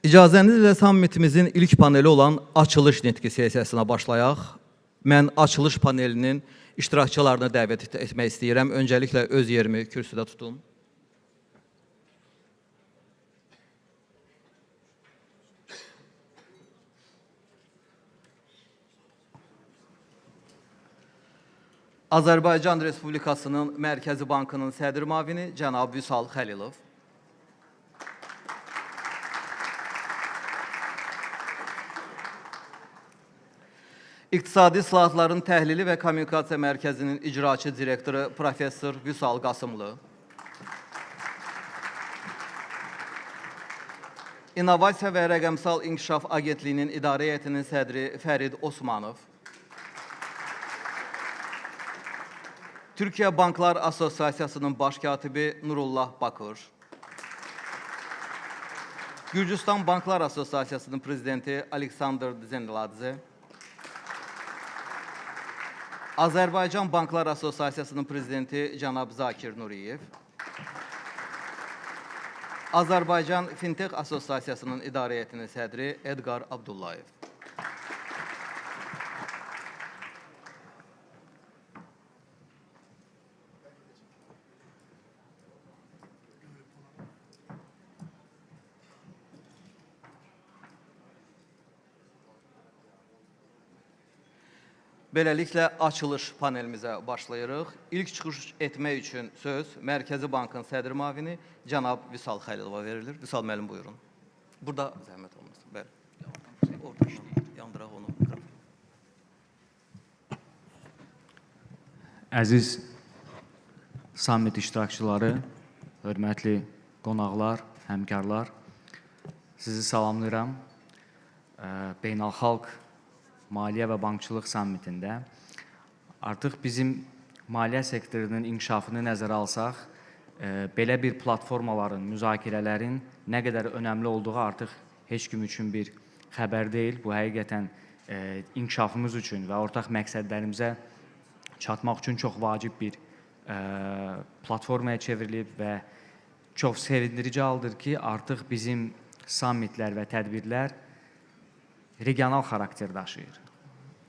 İcazənizlə sammitimizin ilk paneli olan açılış nitqi sesiyasına başlayaq. Mən açılış panelinin iştirakçılarını dəvət etmək istəyirəm. Öncəliklə öz yerimi kürsüdə tutum. Azərbaycan Respublikasının Mərkəzi Bankının sədr müavini cənab Vüsal Xəlilov. İqtisadi İslahatların Təhlili və Kommunikasiya Mərkəzinin icraçı direktoru Professor Vüsal Qasımlı. İnnovasiya və Rəqəmsal İnkişaf Agentliyinin İdarə Heyətinin sədri Fərid Osmanov. Türkiyə Banklar Assosiasiyasının baş katibi Nurullah Bakır. Gürcüstan Banklar Assosiasiyasının prezidenti Aleksandr Zenladze. Azərbaycan Banklar Assosiasiyasının prezidenti cənab Zakir Nuriyev. Azərbaycan Fintech Assosiasiyasının İdarə Heyətinin sədri Edgar Abdullayev. Beləliklə, açılış panelimizə başlayırıq. İlk çıxış etmək üçün söz Mərkəzi Bankın sədr müavini cənab Vüsal Xəlilova verilir. Vüsal müəllim, buyurun. Burada zəhmət olmasın. Bəli. Orada işləyir. Yandıraq onu. Əziz sammit iştirakçıları, hörmətli qonaqlar, həmkarlar, sizi salamlayıram. Beynəlxalq Maliyyə və Bankçılıq sammitində artıq bizim maliyyə sektorunun inkişafını nəzərə alsaq, belə bir platformaların, müzakirələrin nə qədər önəmli olduğu artıq heç kim üçün bir xəbər deyil. Bu həqiqətən inkişafımız üçün və ortaq məqsədlərimizə çatmaq üçün çox vacib bir platformaya çevrilib və çox sevindirici haldır ki, artıq bizim sammitlər və tədbirlər regional xarakter daşıyır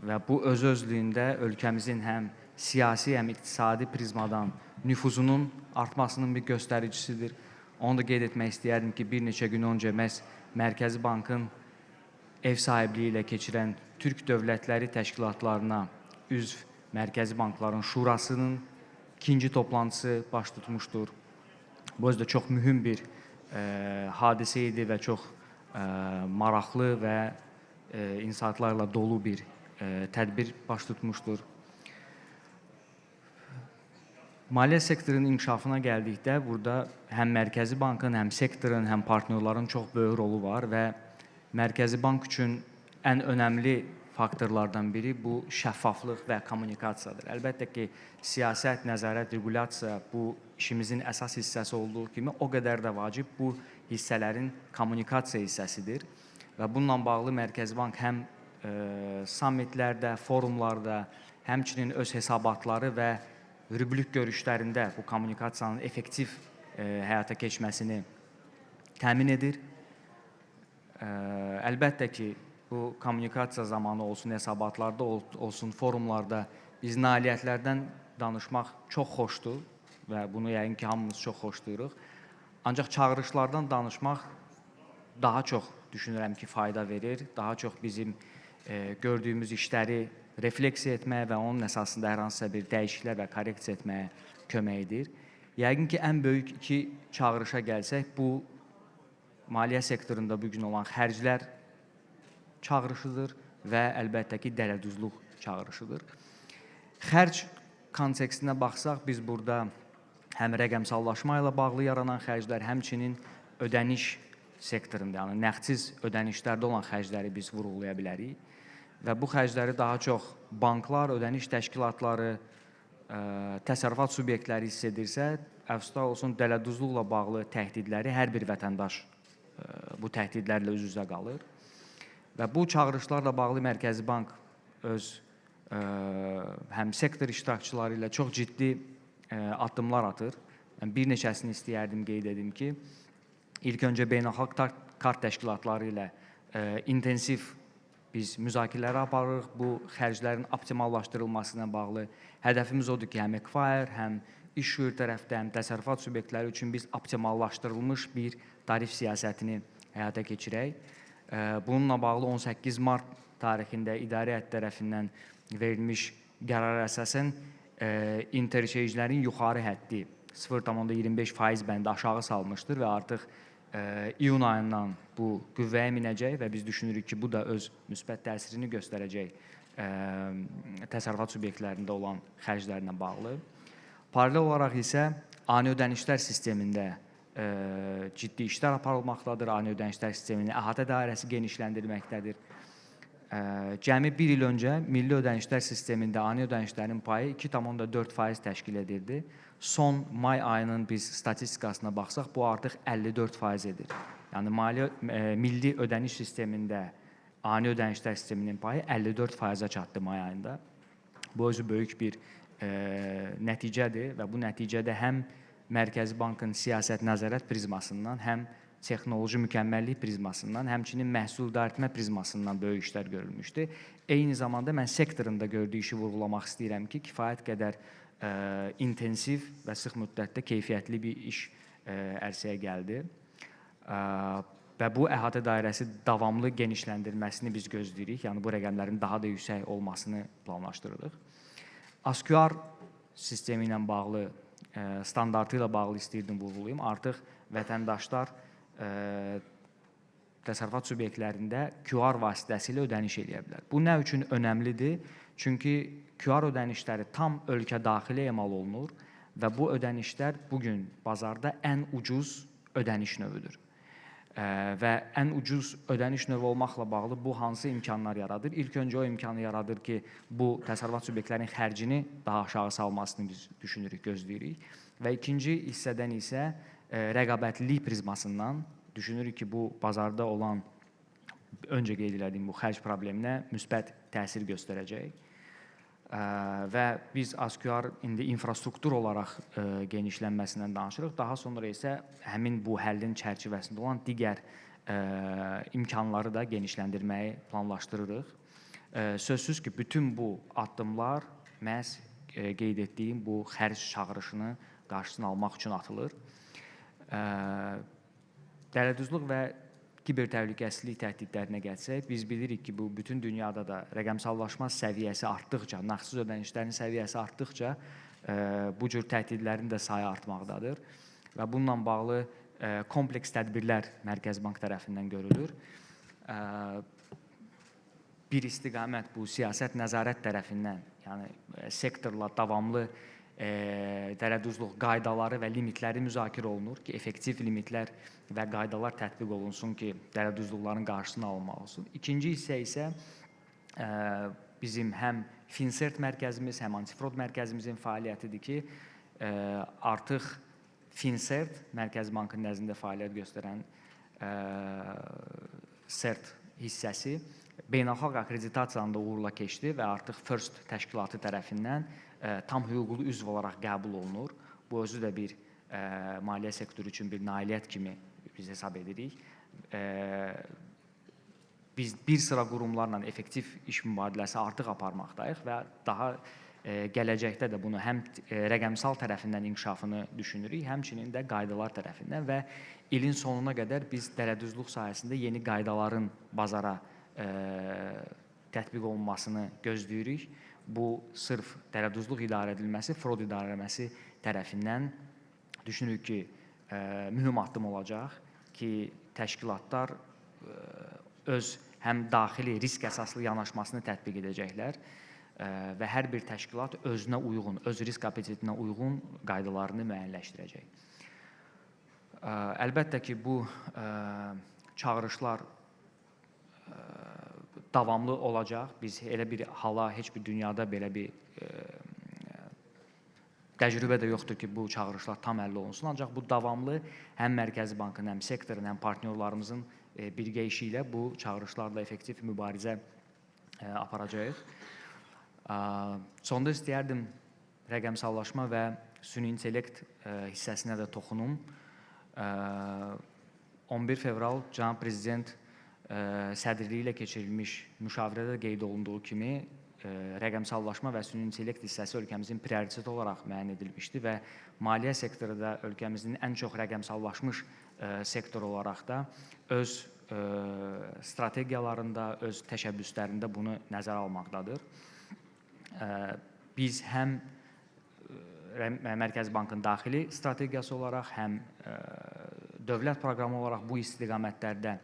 və bu öz-özlüyündə ölkəmizin həm siyasi, həm iqtisadi prizmadan nüfuzunun artmasının bir göstəricisidir. Onu da qeyd etmək istəyərdim ki, bir neçə gün öncə məhz Mərkəzi Bankın ev sahibliyi ilə keçirən Türk Dövlətləri Təşkilatlarına üzv Mərkəzi Bankların Şurasının ikinci toplantısı baş tutmuşdur. Bu özdə çox mühüm bir hadisə idi və çox maraqlı və insaatlarla dolu bir tədbir baş tutmuşdur. Maliyyə sektorunun inkişafına gəldikdə, burada həm Mərkəzi Bankın, həm sektorun, həm partnyorların çox böyük rolu var və Mərkəzi Bank üçün ən önəmli faktorlardan biri bu şəffaflıq və kommunikasiyadır. Əlbəttə ki, siyasət, nəzarət, regulasiya bu işimizin əsas hissəsi olduğu kimi o qədər də vacib bu hissələrin kommunikasiya hissəsidir. Və bununla bağlı Mərkəzi Bank həm sammitlərdə, forumlarda, həmçinin öz hesabatları və rüblük görüşlərində bu kommunikasiyanın effektiv həyata keçməsini təmin edir. Əlbəttə ki, bu kommunikasiya zamanı olsun, hesabatlarda olsun, forumlarda biz nailiyyətlərdən danışmaq çox xoşdur və bunu yəqin ki, hamımız çox xoşlayırıq. Ancaq çağırışlardan danışmaq daha çox düşünürəm ki, fayda verir. Daha çox bizim gördüyümüz işləri refleksiya etməyə və onun əsasında hər hansısa bir dəyişikliklər və korreksiya etməyə kömək edir. Yəqin ki, ən böyük iki çağırışa gəlsək, bu maliyyə sektorunda bugün olan xərclər çağırışıdır və əlbəttə ki, dələduzluq çağırışıdır. Xərc kontekstinə baxsaq, biz burada həm rəqəmsallaşma ilə bağlı yaranan xərclər, həmçinin ödəniş sektorunda, yəni nəğdsiz ödənişlərdə olan xərcləri biz vurğulaya bilərik və bu xərcləri daha çox banklar, ödəniş təşkilatları, təsərrüfat subyektləri hiss edirsə, əfsuslar olsun, dələduzluqla bağlı təhdidləri hər bir vətəndaş bu təhdidlərlə üz-üzə qalır və bu çağırışlarla bağlı Mərkəzi Bank öz həm sektor iştirakçıları ilə çox ciddi addımlar atır. Bir neçəsini istəyərdim qeyd edim ki, ilk öncə beynəlxalq kart təşkilatları ilə intensiv biz müzakirələr aparırıq. Bu xərclərin optimallaşdırılması ilə bağlı hədəfimiz odur ki, həm Ekfire, həm iş yürür tərəfdə, həm təsərrüfat subyektləri üçün biz optimallaşdırılmış bir tarif siyasətini həyata keçirək. Bununla bağlı 18 mart tarixində İdarə Heyəti tərəfindən verilmiş qərara əsasən interchange'lərin yuxarı həddi 0,25% bəndi aşağı salmışdır və artıq iyun ayından bu qüvvəyə minəcək və biz düşünürük ki, bu da öz müsbət təsirini göstərəcək təsərrüfat subyektlərində olan xərclərlə bağlı. Paralel olaraq isə ani ödənişlər sistemində ciddi işlər aparılmaqdadır. Ani ödənişlər sisteminin əhatə dairəsi genişləndirilməkdədir. Cəmi bir il öncə milli ödənişlər sistemində ani ödənişlərin payı 2,4% təşkil edirdi. Son may ayının biz statistikasına baxsaq, bu artıq 54% edir. Yəni, milli ödəniş sistemində ani ödənişlər sisteminin payı 54%-ə çatdı may ayında. Bu özü böyük bir nəticədir və bu nəticədə həm Mərkəzi Bankın siyasət nəzarət prizmasından, həm texnoloji mükəmməllik prizmasından, həmçinin məhsul idarəetmə prizmasından böyük işlər görülmüşdü. Eyni zamanda mən sektorunda gördüyü işi vurğulamaq istəyirəm ki, kifayət qədər intensiv və sıx müddətdə keyfiyyətli bir iş ərsəyə gəldi. Və bu əhatə dairəsi davamlı genişləndirilməsini biz gözləyirik. Yəni, bu rəqəmlərin daha da yüksək olmasını planlaşdırırıq. ASQR sistemi ilə bağlı, standartı ilə bağlı istəyirdim vurğulayım. Artıq vətəndaşlar təsərrüfat subyektlərində QR vasitəsilə ödəniş edə bilər. Bu nə üçün önəmlidir? Çünki QR ödənişləri tam ölkə daxili emal olunur və bu ödənişlər bugün bazarda ən ucuz ödəniş növüdür. Və ən ucuz ödəniş növü olmaqla bağlı bu hansı imkanlar yaradır? İlk öncə o imkanı yaradır ki, bu təsərrüfat subyektlərinin xərcini daha aşağı salmasını biz düşünürük, gözləyirik. Və ikinci hissədən isə rəqabətlilik prizmasından düşünürük ki, bu bazarda olan öncə qeyd etdiyim bu xərc probleminə müsbət təsir göstərəcək. Və biz ASQR indi infrastruktur olaraq genişlənməsindən danışırıq. Daha sonra isə həmin bu həllin çərçivəsində olan digər imkanları da genişləndirməyi planlaşdırırıq. Sözsüz ki, bütün bu addımlar məhz qeyd etdiyim bu xərc çağırışını qarşısını almaq üçün atılır. Dələduzluq və kibertəhlükəsizlik təhdidlərinə gəlsək, biz bilirik ki, bu bütün dünyada da rəqəmsallaşma səviyyəsi artdıqca, nağdsız ödənişlərin səviyyəsi artdıqca bu cür təhdidlərin də sayı artmaqdadır və bununla bağlı kompleks tədbirlər Mərkəzi Bank tərəfindən görülür. Bir istiqamət bu siyasət nəzarət tərəfindən, yəni sektorla davamlı dələduzluq qaydaları və limitləri müzakirə olunur ki, effektiv limitlər və qaydalar tətbiq olunsun ki, dələduzluqların qarşısını alınmalı olsun. İkinci hissə isə bizim həm FinCERT mərkəzimiz, həm Antifraud mərkəzimizin fəaliyyətidir ki, artıq FinCERT, Mərkəzi Bankın nəzdində fəaliyyət göstərən CERT hissəsi beynəlxalq akkreditasiyanın da uğurla keçdi və artıq FIRST təşkilatı tərəfindən tam hüquqlu üzv olaraq qəbul olunur. Bu özü də bir maliyyə sektoru üçün bir nailiyyət kimi biz hesab edirik. Biz bir sıra qurumlarla effektiv iş mübadiləsi artıq aparmaqdayıq və daha gələcəkdə də bunu həm rəqəmsal tərəfindən inkişafını düşünürük, həmçinin də qaydalar tərəfindən və ilin sonuna qədər biz dələduzluq sahəsində yeni qaydaların bazara tətbiq olunmasını gözləyirik. Bu, sırf dələduzluq idarə edilməsi, fraud idarə edilməsi tərəfindən düşünürük ki, mühüm addım olacaq ki, təşkilatlar öz həm daxili risk əsaslı yanaşmasını tətbiq edəcəklər və hər bir təşkilat özünə uyğun, öz risk apetitinə uyğun qaydalarını müəyyənləşdirəcək. Əlbəttə ki, bu çağırışlar davamlı olacaq. Biz elə bir hala, heç bir dünyada belə bir təcrübə də yoxdur ki, bu çağırışlar tam əldə olunsun. Ancaq bu davamlı həm Mərkəzi Bankın, həm sektorun, həm partnyorlarımızın birgə işi ilə bu çağırışlarla effektiv mübarizə aparacağıq. Sonda istəyərdim rəqəmsallaşma və süni intellekt hissəsinə də toxunum. 11 fevral Cənab Prezident sədrliyi ilə keçirilmiş müşavirədə qeyd olunduğu kimi rəqəmsallaşma və süni intellekt hissəsi ölkəmizin prioritet olaraq müəyyən edilmişdi və maliyyə sektoru da ölkəmizin ən çox rəqəmsallaşmış sektor olaraq da öz strategiyalarında, öz təşəbbüslərində bunu nəzərə almaqdadır. Biz həm Mərkəzi Bankın daxili strategiyası olaraq, həm dövlət proqramı olaraq bu istiqamətlərdə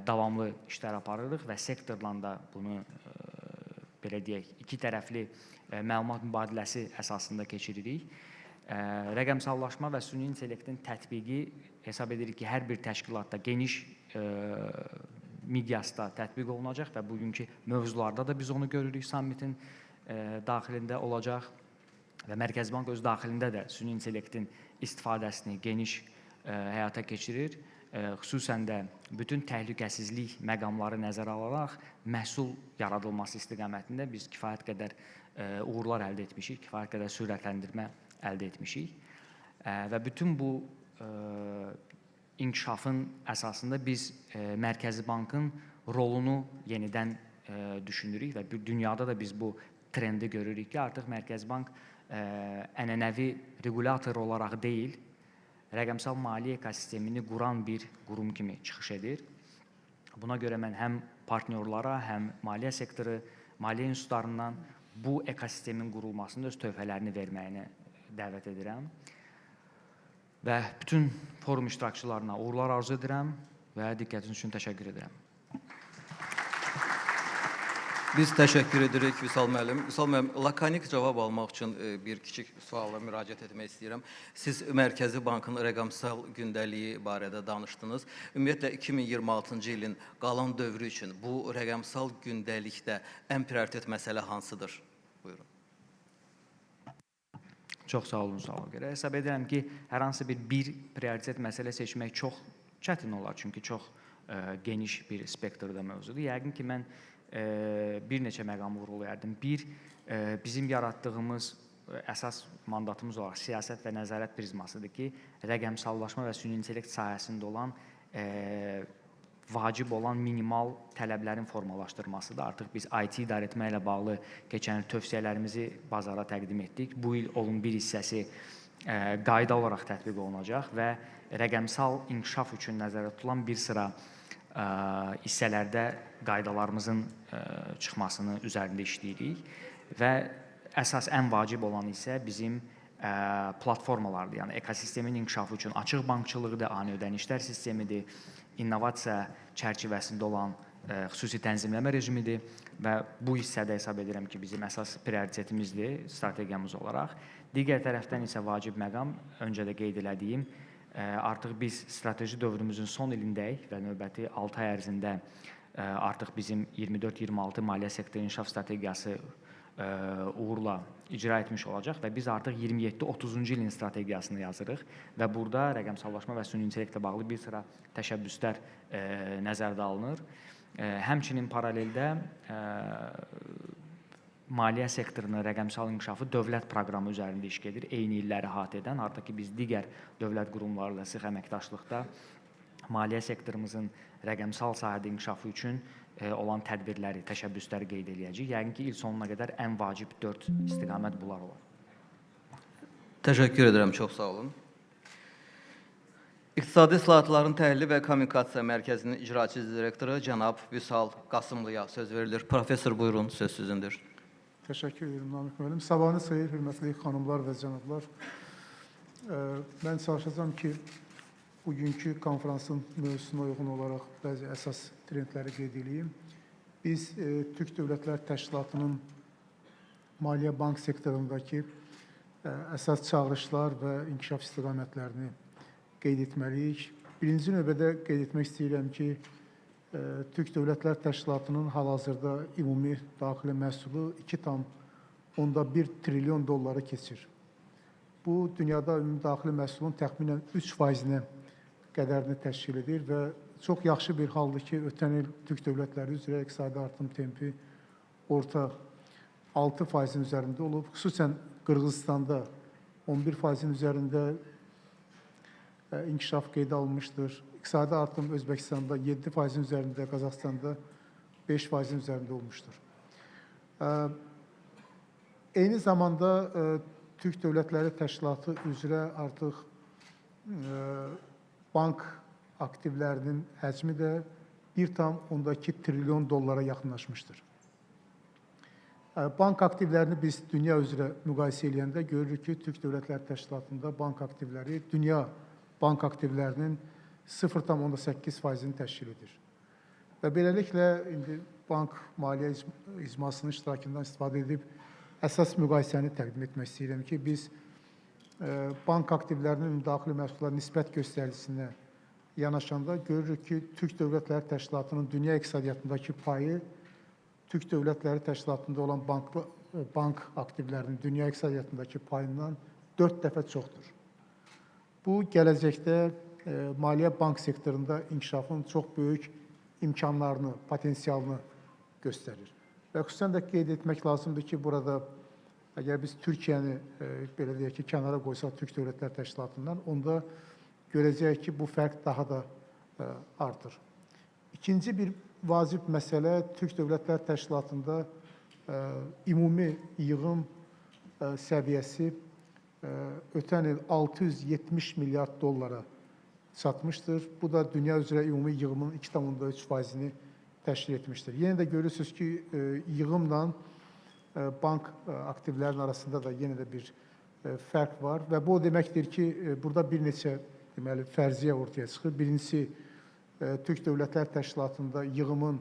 davamlı işlər aparırıq və sektorla da bunu belə deyək, iki tərəfli məlumat mübadiləsi əsasında keçiririk. Rəqəmsallaşma və süni intellektin tətbiqi hesab edirik ki, hər bir təşkilatda geniş miqyasda tətbiq olunacaq və bugünkü mövzularda da biz onu görürük, sammitin daxilində olacaq və Mərkəzi Bank öz daxilində də süni intellektin istifadəsini geniş həyata keçirir. Xüsusən də bütün təhlükəsizlik məqamları nəzərə alaraq məhsul yaradılması istiqamətində biz kifayət qədər uğurlar əldə etmişik, kifayət qədər sürətləndirmə əldə etmişik və bütün bu inkişafın əsasında biz Mərkəzi Bankın rolunu yenidən düşünürük və dünyada da biz bu trendi görürük ki, artıq Mərkəzi Bank ənənəvi regulyator olaraq deyil, rəqəmsal maliyyə ekosistemini quran bir qurum kimi çıxış edir. Buna görə mən həm partnyorlara, həm maliyyə sektoru, maliyyə institutlarından bu ekosistemin qurulmasında öz töhfələrini verməyini dəvət edirəm. Və bütün forum iştirakçılarına uğurlar arzu edirəm və diqqətiniz üçün təşəkkür edirəm. Biz təşəkkür edirik Vüsal müəllim. Vüsal müəllim, lakanik cavab almaq üçün bir kiçik sualla müraciət etmək istəyirəm. Siz Mərkəzi Bankın rəqəmsal gündəliyi barədə danışdınız. Ümumiyyətlə 2026-cı ilin qalan dövrü üçün bu rəqəmsal gündəlikdə ən prioritet məsələ hansıdır? Buyurun. Çox sağ olun, suala görə. Hesab edirəm ki, hər hansı bir prioritet məsələ seçmək çox çətin olar, çünki çox geniş bir spektrdə mövzudur. Yəqin ki, mən bir neçə məqamı vurğulayardım. Bir, bizim yaratdığımız əsas mandatımız olaraq siyasət və nəzarət prizmasıdır ki, rəqəmsallaşma və süni intellekt sahəsində olan vacib olan minimal tələblərin formalaşdırmasıdır. Artıq biz IT idarə etmə ilə bağlı keçən il tövsiyələrimizi bazara təqdim etdik. Bu il onun bir hissəsi qayda olaraq tətbiq olunacaq və rəqəmsal inkişaf üçün nəzərdə tutulan bir sıra hissələrdə qaydalarımızın çıxmasını üzərində işləyirik və əsas ən vacib olan isə bizim platformalardır. Yəni ekosistemin inkişafı üçün açıq bankçılıqdır, ani ödənişlər sistemidir, innovasiya çərçivəsində olan xüsusi tənzimləmə rejimidir və bu hissədə hesab edirəm ki, bizim əsas prioritetimizdir strategiyamız olaraq. Digər tərəfdən isə vacib məqam, öncə də qeyd elədiyim, artıq biz strateji dövrümüzün son ilindəyik və növbəti 6 ay ərzində artıq bizim 24-26 maliyyə sektoru inkişaf strategiyası uğurla icra etmiş olacaq və biz artıq 27-30-cu ilin strategiyasını yazırıq və burada rəqəmsallaşma və süni intellektlə bağlı bir sıra təşəbbüslər nəzərdə alınır. Həmçinin paraleldə maliyyə sektorunun rəqəmsal inkişafı dövlət proqramı üzərində iş gedir. Eyni illəri əhatə edən, artıq ki biz digər dövlət qurumlarla sıx əməkdaşlıqda maliyyə sektorumuzun rəqəmsal sahədə inkişafı üçün olan tədbirləri, təşəbbüsləri qeyd edəcəyik. Yəqin ki, il sonuna qədər ən vacib 4 istiqamət bunlar olar. Təşəkkür edirəm, çox sağ olun. İqtisadi İslahatların Təhlili və Kommunikasiya Mərkəzinin icraçı direktoru cənab Vüsal Qasımlıya söz verilir. Professor, buyurun, söz sizindir. Təşəkkür edirəm, Namiq müəllim. Sabahınız xeyir, hörmətli xanımlar və cənablar. Mən çalışacağım ki, bugünkü konferansın mövzusuna uyğun olaraq bəzi əsas trendləri qeyd edeyim. Biz Türk Dövlətlər Təşkilatının maliyyə bank sektorundakı əsas çağırışlar və inkişaf istiqamətlərini qeyd etməliyik. Birinci növbədə qeyd etmək istəyirəm ki, Türk Dövlətlər Təşkilatının hal-hazırda ümumi daxili məhsulu 2,1 trilyon dolları keçir. Bu, dünyada ümumi daxili məhsulun təxminən 3%-nə qədərini təşkil edir və çox yaxşı bir haldır ki, ötən il Türk dövlətləri üzrə iqtisadi artım tempi orta 6%-in üzərində olub. Xüsusən Qırğızstanda 11%-in üzərində inkişaf qeydə alınmışdır. İqtisadi artım Özbəkistanda 7%-in üzərində, Qazaxstanda 5%-in üzərində olmuşdur. Eyni zamanda Türk Dövlətləri Təşkilatı üzrə artıq bank aktivlərinin həcmi də 1,2 trilyon dollara yaxınlaşmışdır. Bank aktivlərini biz dünya üzrə müqayisə edəndə görürük ki, Türk Dövlətləri Təşkilatında bank aktivləri dünya bank aktivlərinin 0,8%-ni təşkil edir. Və beləliklə, indi bank maliyyə icmasının iştirakından istifadə edib əsas müqayisəni təqdim etmək istəyirəm ki, biz bank aktivlərinin ümumdaxili məhsullara nisbət göstəricisine yanaşanda görürük ki, Türk Dövlətləri Təşkilatının dünya iqtisadiyyatındakı payı Türk Dövlətləri Təşkilatında olan bank aktivlərinin dünya iqtisadiyyatındakı payından 4 dəfə çoxdur. Bu, gələcəkdə maliyyə bank sektorunda inkişafın çox böyük imkanlarını, potensialını göstərir. Və xüsusən də qeyd etmək lazımdır ki, burada əgər biz Türkiyəni belə deyək ki, kənara qoysaq Türk Dövlətləri Təşkilatından, onda görəcəyik ki, bu fərq daha da artır. İkinci bir vacib məsələ Türk Dövlətləri Təşkilatında ümumi yığım səviyyəsi ötən il 670 milyard dollara çatmışdır. Bu da dünya üzrə ümumi yığımın 2,3%-ni təşkil etmişdir. Yenə də görürsünüz ki, yığımla bank aktivlərinin arasında da yenə də bir fərq var və bu o deməkdir ki, burada bir neçə fərziyyə ortaya çıxır. Birincisi, Türk Dövlətlər Təşkilatında yığımın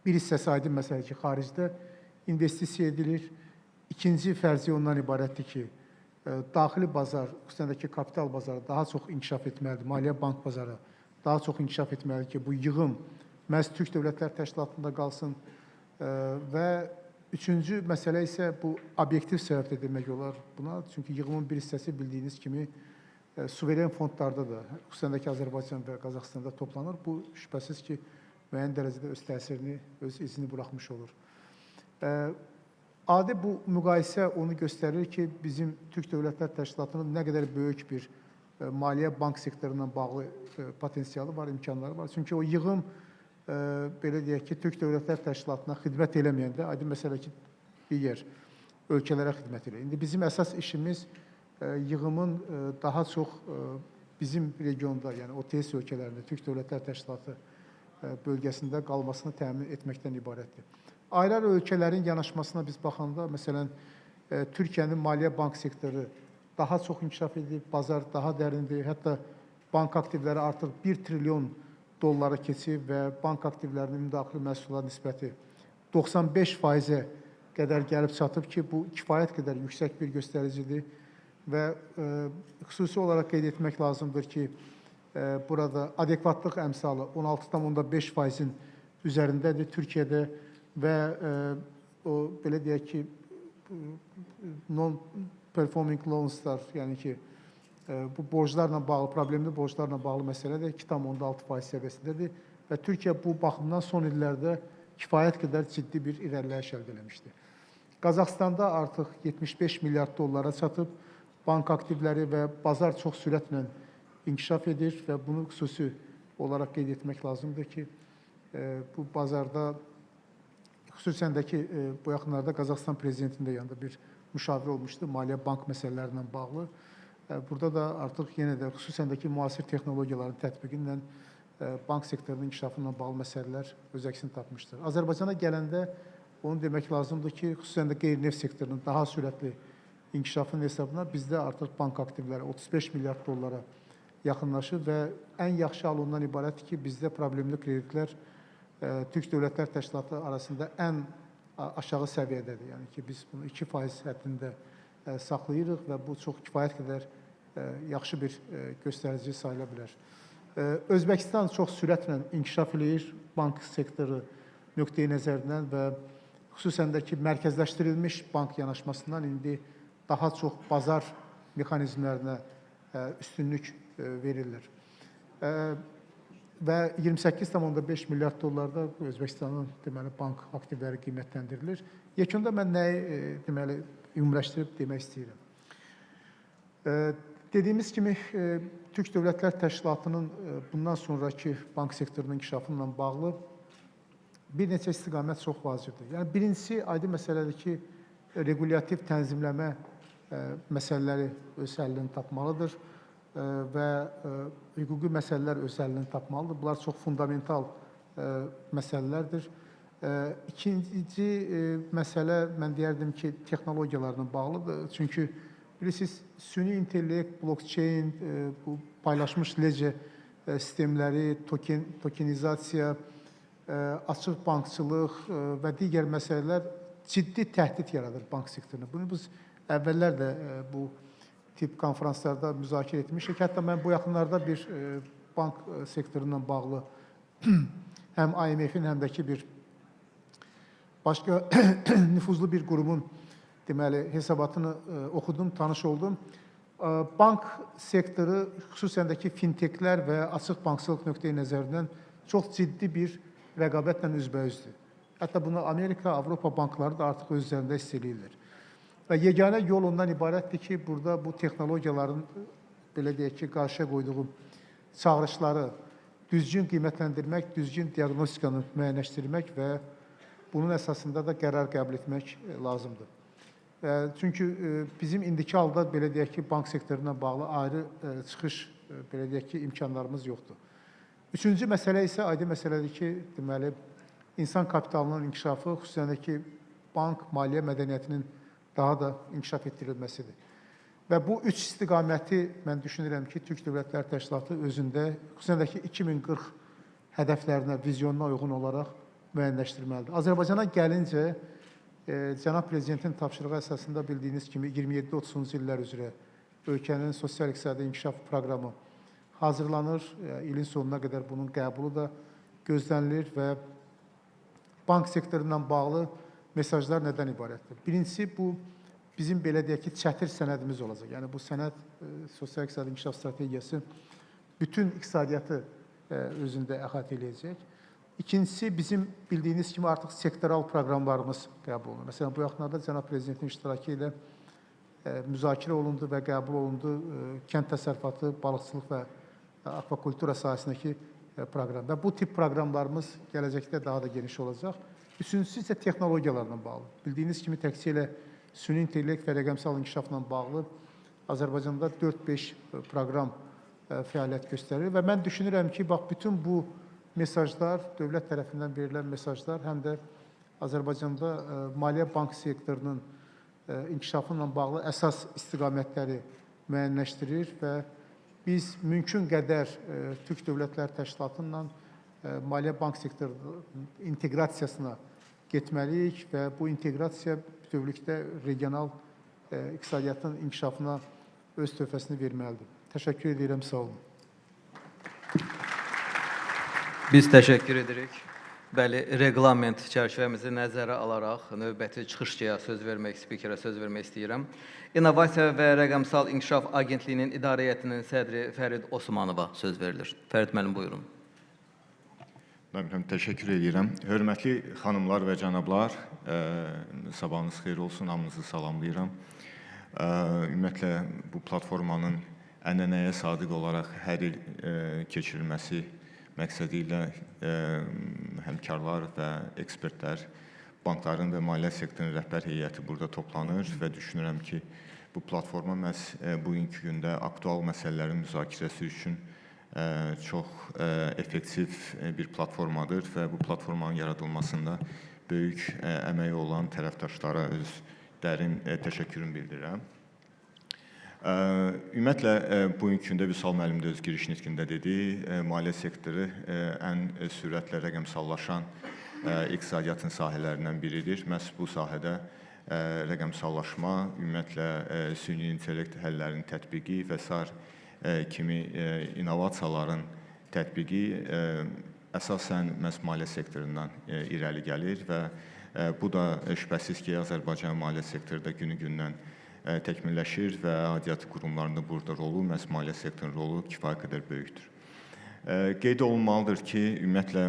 bir hissəsi aydın məsələ ki, xaricdə investisiya edilir. İkinci fərziyyə ondan ibarətdir ki, daxili bazar, xüsusən də ki, kapital bazarı daha çox inkişaf etməlidir. Maliyyə bank bazarı daha çox inkişaf etməlidir ki, bu yığım məhz Türk Dövlətlər Təşkilatında qalsın və üçüncü məsələ isə bu obyektiv səbəbdə demək olar buna. Çünki yığımın bir hissəsi bildiyiniz kimi suveren fondlarda da, xüsusən də ki, Azərbaycan və Qazaxstanda toplanır. Bu, şübhəsiz ki, müəyyən dərəcədə öz təsirini, öz izini buraxmış olur. Adi bu müqayisə onu göstərir ki, bizim Türk Dövlətlər Təşkilatının nə qədər böyük bir maliyyə bank sektorundan bağlı potensialı var, imkanları var. Çünki o yığım, belə deyək ki, Türk Dövlətlər Təşkilatına xidmət eləməyəndə, aydın məsələ ki, digər ölkələrə xidmət edir. İndi bizim əsas işimiz yığımın daha çox bizim regionda, yəni OTS ölkələrində, Türk Dövlətlər Təşkilatı bölgəsində qalmasını təmin etməkdən ibarətdir. Ayrı ölkələrin yanaşmasına biz baxanda, məsələn, Türkiyənin maliyyə bank sektoru daha çox inkişaf edib, bazar daha dərindir, hətta bank aktivləri artıq 1 trilyon dollara keçib və bank aktivlərinin müdaxili məhsullar nisbəti 95%-ə qədər gəlib çatıb ki, bu kifayət qədər yüksək bir göstəricidir və xüsusi olaraq qeyd etmək lazımdır ki, burada adekvatlıq əmsalı 16,5%-in üzərindədir Türkiyədə və o, belə deyək ki, non-performing loanslar, yəni ki, bu borclarla bağlı, problemli borclarla bağlı məsələ də 2,6% səviyyəsindədir və Türkiyə bu baxımdan son illərdə kifayət qədər ciddi bir irəliləyiş əldə etmişdir. Qazaxstanda artıq 75 milyard dollara çatıb, bank aktivləri və bazar çox sürətlə inkişaf edir və bunu xüsusi olaraq qeyd etmək lazımdır ki, bu bazarda, xüsusən də ki, bu yaxınlarda Qazaxstan prezidentinin də yanında bir müşavir olmuşdu, maliyyə bank məsələlərindən bağlı. Burada da artıq yenə də xüsusən də ki, müasir texnologiyaların tətbiqi ilə bank sektorunun inkişafından bağlı məsələlər öz əksini tapmışdır. Azərbaycana gələndə onu demək lazımdır ki, xüsusən də qeyri-neft sektorunun daha sürətli inkişafının hesabına bizdə artıq bank aktivləri 35 milyard dollara yaxınlaşır və ən yaxşı hal ondan ibarətdir ki, bizdə problemli kreditlər Türk Dövlətlər Təşkilatı arasında ən aşağı səviyyədədir. Yəni ki, biz bunu 2% həddində saxlayırıq və bu çox kifayət qədər yaxşı bir göstərici sayıla bilər. Özbəkistan çox sürətlə inkişaf edir bank sektoru nöqteyi nəzərindən və xüsusən də ki, mərkəzləşdirilmiş bank yanaşmasından indi daha çox bazar mexanizmlərinə üstünlük verilir. Və 28,5 milyard dollarda Özbəkistanın deməli bank aktivləri qiymətləndirilir. Yekunda mən nəyi deməli ümumiləşdirib demək istəyirəm. Dediyimiz kimi, Türk Dövlətlər Təşkilatının bundan sonraki bank sektorunun inkişafıyla bağlı bir neçə istiqamət çox vacibdir. Yəni, birincisi, aydın məsələdir ki, regulyativ tənzimləmə məsələləri öz həllini tapmalıdır və hüquqi məsələlər öz həllini tapmalıdır. Bunlar çox fundamental məsələlərdir. İkinci məsələ, mən deyərdim ki, texnologiyalarla bağlıdır. Çünki bilirsiniz, süni intellekt, blockchain, bu paylaşmış ledger sistemləri, tokenizasiya, açıq bankçılıq və digər məsələlər ciddi təhdid yaradır bank sektoruna. Bunu biz əvvəllər də bu tip konferanslarda müzakirə etmişik. Hətta mən bu yaxınlarda bir bank sektorundan bağlı həm IMF-in, həm də ki bir başqa nüfuzlu bir qurumun deməli hesabatını oxudum, tanış oldum. Bank sektoru, xüsusən də ki fintechlər və açıq bankçılıq nöqteyi nəzərindən çox ciddi bir rəqabətlə üzbəüzdür. Hətta bunu Amerika, Avropa bankları da artıq öz üzərində hiss edirlər. Və yeganə yol ondan ibarətdir ki, burada bu texnologiyaların, belə deyək ki, qarşıya qoyduğu çağırışları düzgün qiymətləndirmək, düzgün diaqnostikanı müəyyənləşdirmək və bunun əsasında da qərar qəbul etmək lazımdır. Çünki bizim indiki halda, belə deyək ki, bank sektoruna bağlı ayrı çıxış, belə deyək ki, imkanlarımız yoxdur. Üçüncü məsələ isə aydın məsələdir ki, deməli, insan kapitalının inkişafı, xüsusən də ki, bank, maliyyə mədəniyyətinin daha da inkişaf etdirilməsidir. Və bu üç istiqaməti mən düşünürəm ki, Türk Dövlətlər Təşkilatı özündə, xüsusən də ki, 2040 hədəflərinə, vizyonuna uyğun olaraq müəyyənləşdirməlidir. Azərbaycana gəlincə, Cənab Prezidentin tapşırığı əsasında bildiyiniz kimi 27-30-cu illər üzrə ölkənin sosial-iqtisadi inkişaf proqramı hazırlanır. İlin sonuna qədər bunun qəbulu da gözlənilir və bank sektorundan bağlı mesajlar nədən ibarətdir? Birincisi, bu bizim belə deyək ki, çətir sənədimiz olacaq. Yəni, bu sənəd, sosial-iqtisadi inkişaf strategiyası bütün iqtisadiyyatı özündə əhatə edəcək. İkincisi, bizim bildiyiniz kimi artıq sektoral proqramlarımız qəbul olunur. Məsələn, bu yaxınlarda Cənab Prezidentin iştirakı ilə müzakirə olundu və qəbul olundu kənd təsərrüfatı, balıqçılıq və akvakultura sahəsindəki proqram. Və bu tip proqramlarımız gələcəkdə daha da geniş olacaq. Üçüncüsü isə texnologiyalarla bağlı. Bildiyiniz kimi təkcə ilə süni intellekt və rəqəmsal inkişafla bağlı Azərbaycanda 4-5 proqram fəaliyyət göstərir və mən düşünürəm ki, bax, bütün bu mesajlar, dövlət tərəfindən verilən mesajlar həm də Azərbaycanda maliyyə bank sektorunun inkişafı ilə bağlı əsas istiqamətləri müəyyənləşdirir və biz mümkün qədər Türk Dövlətlər Təşkilatından maliyyə bank sektorunun inteqrasiyasına getməliyik və bu inteqrasiya bütövlükdə regional iqtisadiyyatın inkişafına öz töhfəsini verməlidir. Təşəkkür edirəm, sağ olun. Biz təşəkkür edirik. Bəli, reqlament çərçivəmizi nəzərə alaraq növbəti çıxışçıya söz vermək, spikerə söz vermək istəyirəm. İnnovasiya və Rəqəmsal İnkişaf Agentliyinin İdarə Heyətinin sədri Fərid Osmanova söz verilir. Fərid müəllim, buyurun. Təşəkkür edirəm. Hörmətli xanımlar və cənablar, sabahınız xeyir olsun, hamınızı salamlayıram. Ümumiyyətlə, bu platformanın ənənəyə sadiq olaraq hər il keçirilməsi məqsədi ilə həmkarlar və ekspertlər, bankların və maliyyə sektorunun rəhbər heyəti burada toplanır və düşünürəm ki, bu platforma məhz bugünkü gündə aktual məsələlərin müzakirəsi üçün çox effektiv bir platformadır və bu platformanın yaradılmasında böyük əməyi olan tərəfdaşlara öz dərin təşəkkürümü bildirirəm. Ümumiyyətlə, bugünkü gündə Vüsal müəllim də öz giriş nitqində dedi, maliyyə sektoru ən sürətlə rəqəmsallaşan iqtisadiyyatın sahələrindən biridir. Məhz bu sahədə rəqəmsallaşma, ümumiyyətlə süni intellekt həllərinin tətbiqi və sair kimi innovasiyaların tətbiqi əsasən məhz maliyyə sektorundan irəli gəlir və bu da şübhəsiz ki, Azərbaycan maliyyə sektoru da günü-gündən təkmilləşir və aidiyyatı qurumlarında burada rolu, məhz maliyyə sektorunun rolu kifayət qədər böyükdür. Qeyd olunmalıdır ki, ümumiyyətlə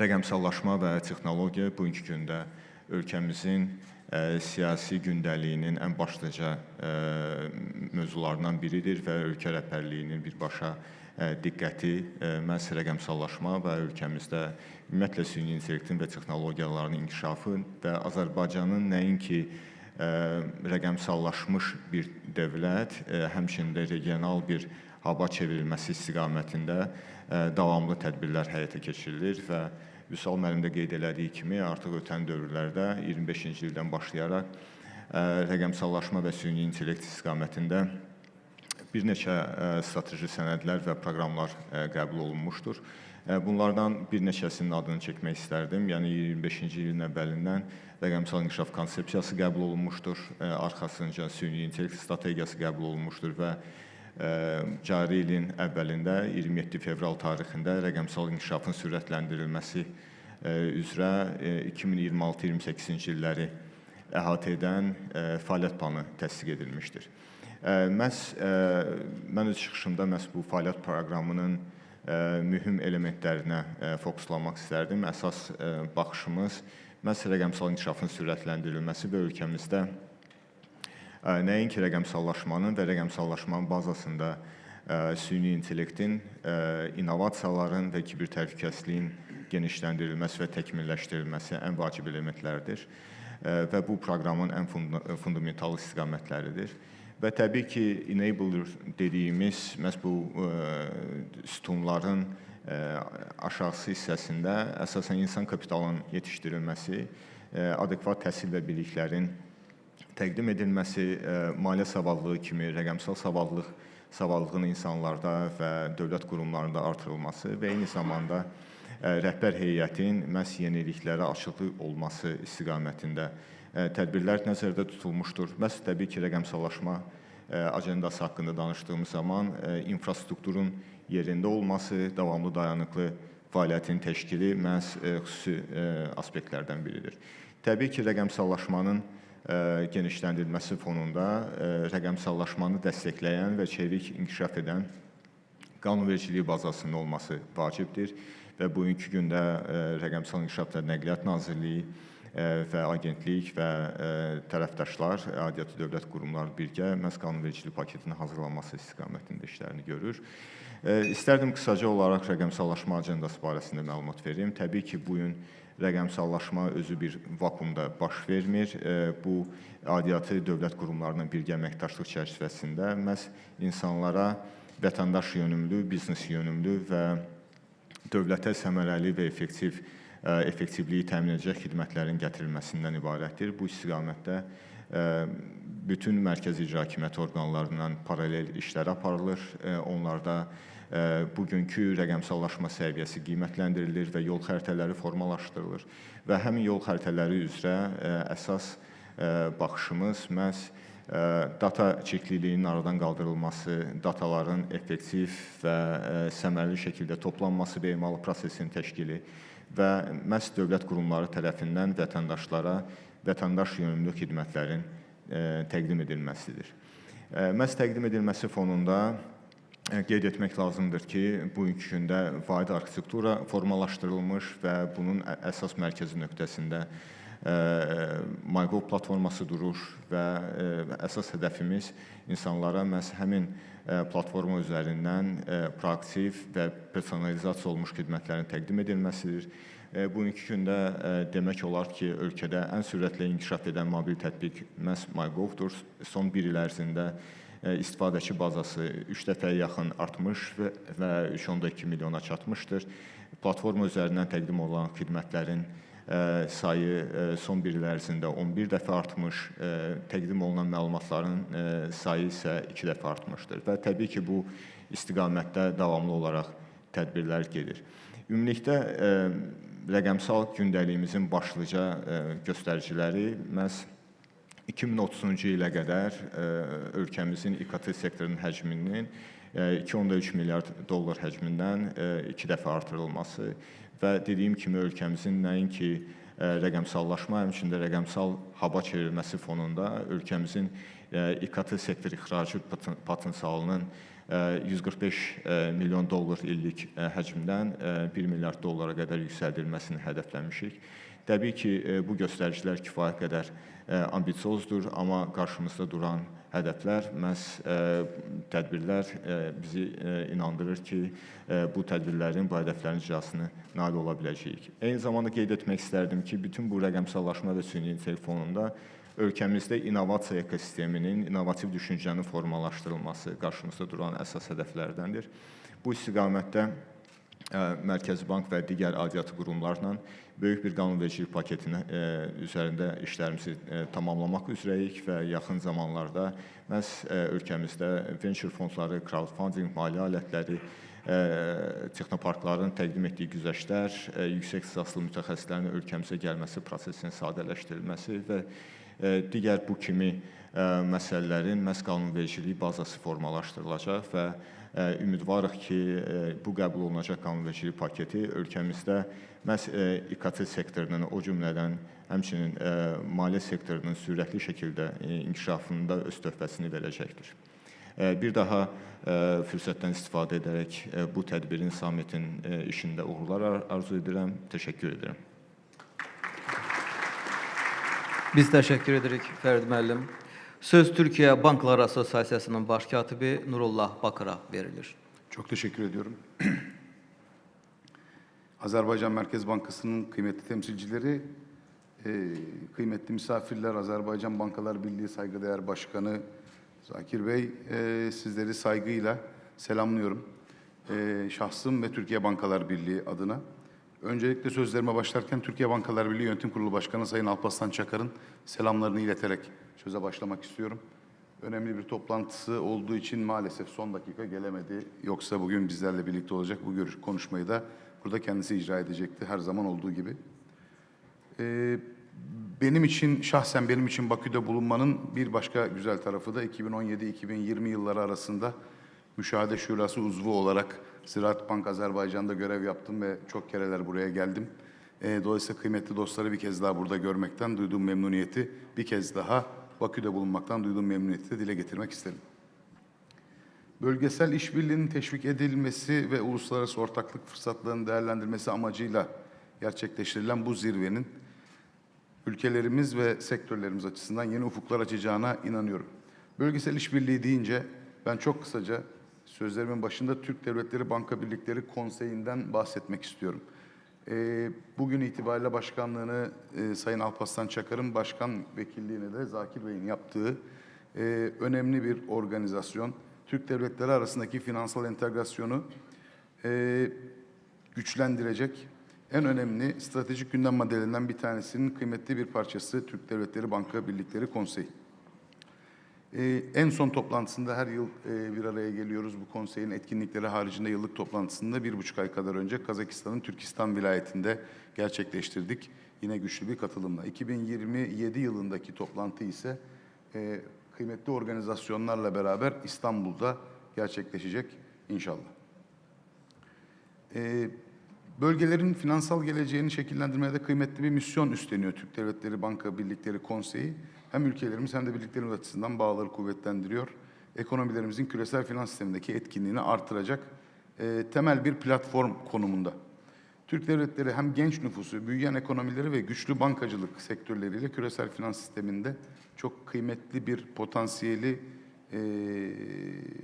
rəqəmsallaşma və texnologiya bugünkü gündə ölkəmizin siyasi gündəliyinin ən başlıca mövzularından biridir və ölkə rəhbərliyinin birbaşa diqqəti məhz rəqəmsallaşma və ölkəmizdə ümumiyyətlə süni intellektin və texnologiyaların inkişafı və Azərbaycanın nəinki rəqəmsallaşmış bir dövlət, həmçinin də regional bir haba çevrilməsi istiqamətində davamlı tədbirlər həyata keçirilir və Vüsal müəllim də qeyd elədiyi kimi artıq ötən dövrlərdə 25-ci ildən başlayaraq rəqəmsallaşma və süni intellekt istiqamətində bir neçə strateji sənədlər və proqramlar qəbul olunmuşdur. Bunlardan bir neçəsinin adını çəkmək istərdim. Yəni 25-ci ilin əvvəlindən rəqəmsal inkişaf konsepsiyası qəbul olunmuşdur. Arxasınca süni intellekt strategiyası qəbul olunmuşdur və cari ilin əvvəlində 27 fevral tarixində rəqəmsal inkişafın sürətləndirilməsi üzrə 2026-28-ci illəri əhatə edən fəaliyyət planı təsdiq edilmişdir. Mən öz çıxışımda məhz bu fəaliyyət proqramının mühüm elementlərinə fokuslamaq istərdim. Əsas baxışımız məhz rəqəmsal inkişafın sürətləndirilməsi və ölkəmizdə nəinki rəqəmsallaşmanın və rəqəmsallaşmanın bazasında süni intellektin, innovasiyaların və kiber təhlükəsizliyin genişləndirilməsi və təkmilləşdirilməsi ən vacib elementlərdir və bu proqramın ən fundamental istiqamətləridir. Və təbii ki, enabler dediyimiz məhz bu sütunların aşağısı hissəsində əsasən insan kapitalının yetişdirilməsi, adekvat təhsil və biliklərin təqdim edilməsi, maliyyə savadlığı kimi rəqəmsal savadlığın insanlarda və dövlət qurumlarında artırılması və eyni zamanda rəhbər heyətin məhz yeniliklərə açıqlı olması istiqamətində tədbirlər nəzərdə tutulmuşdur. Məhz təbii ki, rəqəmsallaşma agendası haqqında danışdığımız zaman infrastrukturun yerində olması, davamlı dayanıqlı fəaliyyətin təşkili məhz xüsusi aspektlərdən biridir. Təbii ki, rəqəmsallaşmanın genişləndirilməsi fonunda rəqəmsallaşmanı dəstəkləyən və çevik inkişaf edən qanunvericiliyi bazasının olması vacibdir və bugünkü gündə Rəqəmsal İnkişaf və Nəqliyyat Nazirliyi və agentlik və tərəfdaşlar, aidiyyatı dövlət qurumları birgə məhz qanunvericilik paketinin hazırlanması istiqamətində işlərini görür. İstərdim qısaca olaraq rəqəmsallaşma agendası barəsində məlumat verim. Təbii ki, bu gün rəqəmsallaşma özü bir vakuumda baş vermir. Bu, aidiyyatı dövlət qurumlarının birgə əməkdaşlıq çərçivəsində məhz insanlara vətəndaş yönümlü, biznes yönümlü və dövlətə səmərəli və effektivliyi təmin edəcək xidmətlərin gətirilməsindən ibarətdir. Bu istiqamətdə bütün mərkəzi icra hakimiyyəti orqanlarından paralel işlər aparılır. Onlarda bugünkü rəqəmsallaşma səviyyəsi qiymətləndirilir və yol xəritələri formalaşdırılır. Və həmin yol xəritələri üzrə əsas baxışımız məhz data çirkliliyinin aradan qaldırılması, dataların effektiv və səmərəli şəkildə toplanması və emalı prosesinin təşkili və məhz dövlət qurumları tərəfindən vətəndaşlara vətəndaş yönümlü xidmətlərin təqdim edilməsidir. Məhz təqdim edilməsi fonunda qeyd etmək lazımdır ki, bugünkü gündə vahid arxitektura formalaşdırılmış və bunun əsas mərkəzi nöqtəsində MyGov platforması durur və əsas hədəfimiz insanlara məhz həmin platforma üzərindən proaktiv və personalizasiya olunmuş xidmətlərin təqdim edilməsidir. Bugünkü gündə demək olar ki, ölkədə ən sürətlə inkişaf edən mobil tətbiq məhz MyGov-dur. Son bir il ərzində istifadəçi bazası 3 dəfəyə yaxın artmış və 3.2 milyona çatmışdır. Platforma üzərindən təqdim olunan xidmətlərin sayı son bir il ərzində 11 dəfə artmış, təqdim olunan məlumatların sayı isə 2 dəfə artmışdır və təbii ki, bu istiqamətdə davamlı olaraq tədbirlər gedir. Ümumilikdə rəqəmsal gündəliyimizin başlıca göstəriciləri məhz 2030-cu ilə qədər ölkəmizin İKT sektorunun həcminin 2.3 milyard dollar həcmindən 2 dəfə artırılması və dediyim kimi ölkəmizin nəinki rəqəmsallaşma, həmçində rəqəmsal haba çevrilməsi fonunda ölkəmizin İKT sektor ixracı potensialının 145 milyon dollar illik həcmdən 1 milyard dollara qədər yüksəldilməsini hədəfləmişik. Təbii ki, bu göstəricilər kifayət qədər ambisiozdur, amma qarşımızda duran hədəflər, məhz tədbirlər bizi inandırır ki, bu tədbirlərin, bu hədəflərin icrasını nail ola biləcəyik. Eyni zamanda qeyd etmək istərdim ki, bütün bu rəqəmsallaşma və süni intellekt fonunda ölkəmizdə innovasiya ekosisteminin, innovativ düşüncənin formalaşdırılması qarşımızda duran əsas hədəflərdəndir. Bu istiqamətdə Mərkəzi Bank və digər aidiyyatı qurumlarla böyük bir qanunvericilik paketinin üzərində işlərimizi tamamlamaq üzrəyik və yaxın zamanlarda məhz ölkəmizdə venture fondları, crowdfunding, maliyyə alətləri, texnoparkların təqdim etdiyi güzəştlər, yüksək ixtisaslı mütəxəssislərin ölkəmizə gəlməsi prosesinin sadələşdirilməsi və digər bu kimi məsələlərin məhz qanunvericilik bazası formalaşdırılacaq və ümidvarıq ki, bu qəbul olunacaq qanunvericilik paketi ölkəmizdə məhz İKT sektorunun, o cümlədən həmçinin maliyyə sektorunun sürətli şəkildə inkişafında öz töhfəsini verəcəkdir. Bir daha fürsətdən istifadə edərək bu tədbirin, sammitin işində uğurlar arzu edirəm. Təşəkkür edirəm. Biz təşəkkür edirik Fərid müəllim. Söz Türkiye Banklar Asosiyasyasının baş katibi Nurullah Bakır'a verilir. Çok teşekkür ediyorum. Azerbaycan Merkez Bankası'nın kıymetli temsilcileri, kıymetli misafirler, Azerbaycan Bankalar Birliği Saygıdeğer Başkanı Zakir Bey, sizleri saygıyla selamlıyorum. Şahsım ve Türkiye Bankalar Birliği adına. Öncelikle sözlerime başlarken Türkiye Bankalar Birliği Yönetim Kurulu Başkanı Sayın Alparslan Çakar'ın selamlarını ileterek söze başlamak istiyorum. Önemli bir toplantısı olduğu için maalesef son dakika gelemedi. Yoksa bugün bizlerle birlikte olacak, bu konuşmayı da burada kendisi icra edecekti her zaman olduğu gibi. Şahsen benim için Bakü'de bulunmanın bir başka güzel tarafı da 2017-2020 yılları arasında Müşahede Şurası uzvu olarak Ziraat Bank Azerbaycan'da görev yaptım ve çok kereler buraya geldim. Dolayısıyla kıymetli dostları bir kez daha burada görmekten duyduğum memnuniyeti, bir kez daha Bakü'de bulunmaktan duyduğum memnuniyeti de dile getirmek isterim. Bölgesel işbirliğinin teşvik edilmesi ve uluslararası ortaklık fırsatlarının değerlendirilmesi amacıyla gerçekleştirilen bu zirvenin ülkelerimiz ve sektörlerimiz açısından yeni ufuklar açacağına inanıyorum. Bölgesel işbirliği deyince ben çok kısaca sözlerimin başında Türk Devletleri Banka Birlikleri Konseyi'nden bahsetmek istiyorum. Bugün itibariyle başkanlığını Sayın Alparslan Çakar'ın, başkan vekilliğini de Zakir Bey'in yaptığı önemli bir organizasyon. Türk devletleri arasındaki finansal entegrasyonu güçlendirecek en önemli stratejik gündem maddelerinden bir tanesinin kıymetli bir parçası Türk Devletleri Banka Birlikleri Konseyi. En son toplantısında her yıl bir araya geliyoruz. Bu konseyin etkinlikleri haricinde yıllık toplantısında 1,5 ay kadar önce Kazakistan'ın Türkistan vilayetinde gerçekleştirdik. Yine güçlü bir katılımla. 2027 yılındaki toplantı ise kıymetli organizasyonlarla beraber İstanbul'da gerçekleşecek inşallah. Bölgelerin finansal geleceğini şekillendirmeye de kıymetli bir misyon üstleniyor Türk Devletleri Banka Birlikleri Konseyi. Hem ülkelerimiz hem de birliklerimiz açısından bağları kuvvetlendiriyor. Ekonomilerimizin küresel finans sistemindeki etkinliğini artıracak temel bir platform konumunda. Türk devletleri hem genç nüfusu, büyüyen ekonomileri ve güçlü bankacılık sektörleriyle küresel finans sisteminde çok kıymetli bir potansiyeli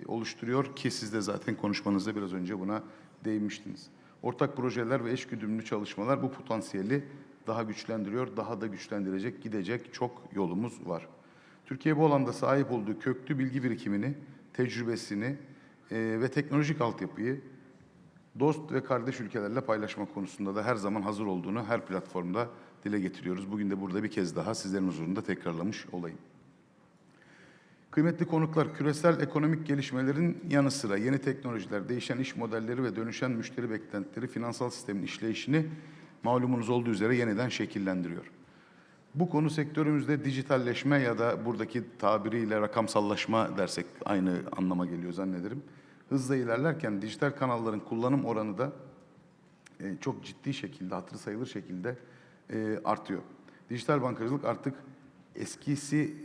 oluşturuyor ki siz de zaten konuşmanızda biraz önce buna değinmiştiniz. Ortak projeler ve eşgüdümlü çalışmalar bu potansiyeli daha güçlendiriyor, daha da güçlendirecek, gidecek çok yolumuz var. Türkiye bu alanda sahip olduğu köklü bilgi birikimini, tecrübesini ve teknolojik altyapıyı dost ve kardeş ülkelerle paylaşma konusunda da her zaman hazır olduğunu her platformda dile getiriyoruz. Bugün de burada bir kez daha sizlerin huzurunda tekrarlamış olayım. Kıymetli konuklar, küresel ekonomik gelişmelerin yanı sıra yeni teknolojiler, değişen iş modelleri ve dönüşen müşteri beklentileri finansal sistemin işleyişini malumunuz olduğu üzere yeniden şekillendiriyor. Bu konu sektörümüzde dijitalleşme ya da buradaki tabiriyle rakamsallaşma dersek aynı anlama geliyor zannederim. Hızla ilerlerken dijital kanalların kullanım oranı da çok ciddi şekilde, hatırı sayılır şekilde artıyor. Dijital bankacılık artık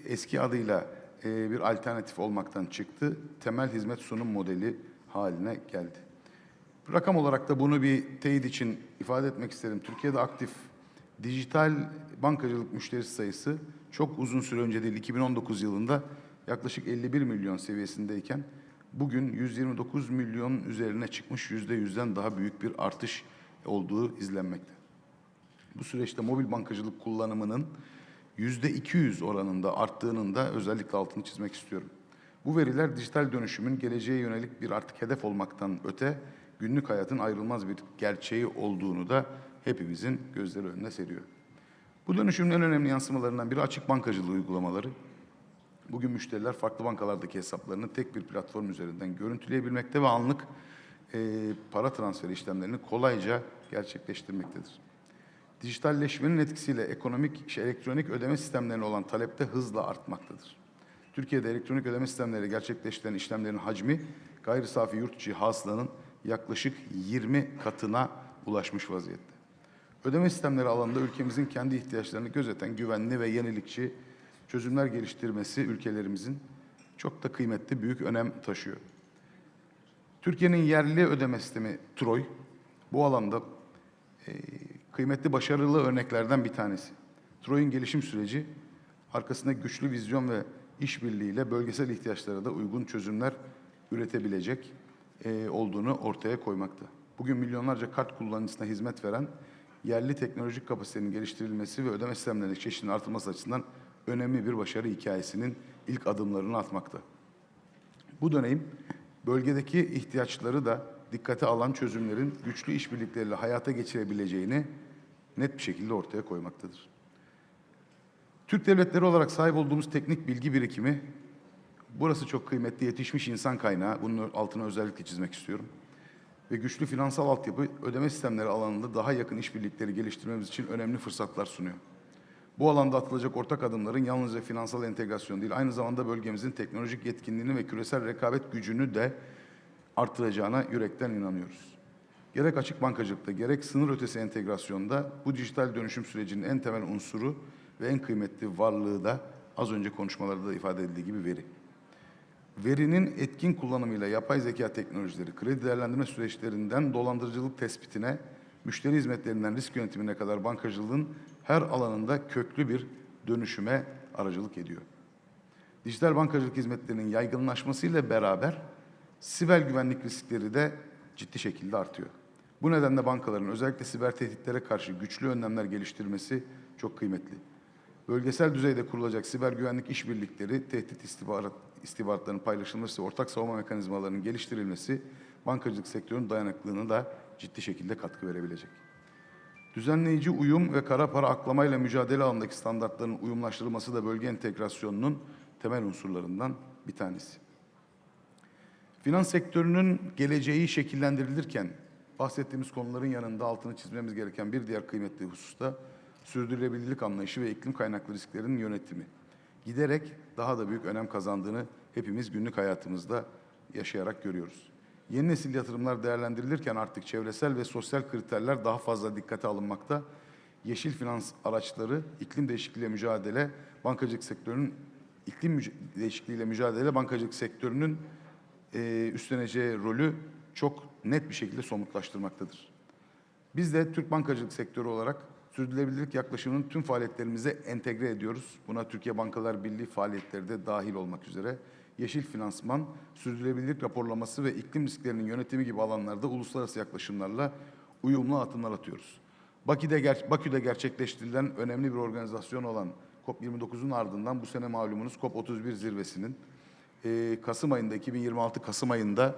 eski adıyla bir alternatif olmaktan çıktı. Temel hizmet sunum modeli haline geldi. Rakam olarak da bunu bir teyit için ifade etmek isterim. Türkiye'de aktif Dijital bankacılık müşterisi sayısı çok uzun süre önce değil, 2019 yılında yaklaşık 51 milyon seviyesindeyken bugün 129 milyon üzerine çıkmış, %100'den daha büyük bir artış olduğu izlenmekte. Bu süreçte mobil bankacılık kullanımının %200 oranında arttığının da özellikle altını çizmek istiyorum. Bu veriler dijital dönüşümün geleceğe yönelik bir artık hedef olmaktan öte günlük hayatın ayrılmaz bir gerçeği olduğunu da hepimizin gözleri önüne seriyor. Bu dönüşümün en önemli yansımalarından biri açık bankacılığı uygulamaları. Bugün müşteriler farklı bankalardaki hesaplarını tek bir platform üzerinden görüntüleyebilmekte ve anlık para transferi işlemlerini kolayca gerçekleştirmektedir. Dijitalleşmenin etkisiyle elektronik ödeme sistemlerine olan talepte hızla artmaktadır. Türkiye'de elektronik ödeme sistemleri gerçekleştirilen işlemlerin hacmi gayri safi yurt içi hasılanın yaklaşık 20 katına ulaşmış vaziyette. Ödeme sistemleri alanında ülkemizin kendi ihtiyaçlarını gözeten güvenli ve yenilikçi çözümler geliştirmesi ülkelerimizin çok da kıymetli, büyük önem taşıyor. Türkiye'nin yerli ödeme sistemi TROY bu alanda kıymetli, başarılı örneklerden bir tanesi. TROY'un gelişim süreci arkasında güçlü vizyon ve işbirliğiyle bölgesel ihtiyaçlara da uygun çözümler üretebilecek olduğunu ortaya koymakta. Bugün milyonlarca kart kullanıcısına hizmet veren yerli teknolojik kapasitenin geliştirilmesi ve ödeme sistemlerinin çeşitliliğinin artırılması açısından önemli bir başarı hikayesinin ilk adımlarını atmakta. Bu dönem bölgedeki ihtiyaçları da dikkate alan çözümlerin güçlü işbirlikleriyle hayata geçirebileceğini net bir şekilde ortaya koymaktadır. Türk devletleri olarak sahip olduğumuz teknik bilgi birikimi, burası çok kıymetli, yetişmiş insan kaynağı, bunun altına özellikle çizmek istiyorum. Ve güçlü finansal altyapı, ödeme sistemleri alanında daha yakın işbirlikleri geliştirmemiz için önemli fırsatlar sunuyor. Bu alanda atılacak ortak adımların yalnızca finansal entegrasyon değil, aynı zamanda bölgemizin teknolojik yetkinliğini ve küresel rekabet gücünü de artıracağına yürekten inanıyoruz. Gerek açık bankacılıkta, gerek sınır ötesi entegrasyonda bu dijital dönüşüm sürecinin en temel unsuru ve en kıymetli varlığı da az önce konuşmalarda da ifade edildiği gibi veri. Verinin etkin kullanımıyla yapay zeka teknolojileri, kredi değerlendirme süreçlerinden dolandırıcılık tespitine, müşteri hizmetlerinden risk yönetimine kadar bankacılığın her alanında köklü bir dönüşüme aracılık ediyor. Dijital bankacılık hizmetlerinin yaygınlaşmasıyla beraber siber güvenlik riskleri de ciddi şekilde artıyor. Bu nedenle bankaların özellikle siber tehditlere karşı güçlü önlemler geliştirmesi çok kıymetli. Bölgesel düzeyde kurulacak siber güvenlik işbirlikleri, tehdit istihbaratlarının paylaşılması ve ortak savunma mekanizmalarının geliştirilmesi bankacılık sektörünün dayanıklılığına da ciddi şekilde katkı verebilecek. Düzenleyici uyum ve kara para aklamayla mücadele alanındaki standartların uyumlaştırılması da bölge entegrasyonunun temel unsurlarından bir tanesi. Finans sektörünün geleceği şekillendirilirken bahsettiğimiz konuların yanında altını çizmemiz gereken bir diğer kıymetli husus da sürdürülebilirlik anlayışı ve iklim kaynaklı risklerin yönetimi. Giderek daha da büyük önem kazandığını hepimiz günlük hayatımızda yaşayarak görüyoruz. Yeni nesil yatırımlar değerlendirilirken artık çevresel ve sosyal kriterler daha fazla dikkate alınmakta. Yeşil finans araçları, iklim değişikliğiyle mücadele, bankacılık sektörünün bankacılık sektörünün üstleneceği rolü çok net bir şekilde somutlaştırmaktadır. Biz de Türk bankacılık sektörü olarak sürdürülebilirlik yaklaşımının tüm faaliyetlerimize entegre ediyoruz. Buna Türkiye Bankalar Birliği faaliyetleri de dahil olmak üzere yeşil finansman, sürdürülebilirlik raporlaması ve iklim risklerinin yönetimi gibi alanlarda uluslararası yaklaşımlarla uyumlu adımlar atıyoruz. Bakü'de gerçekleştirilen önemli bir organizasyon olan COP29'un ardından bu sene malumunuz COP31 zirvesinin Kasım ayında, 2026 Kasım ayında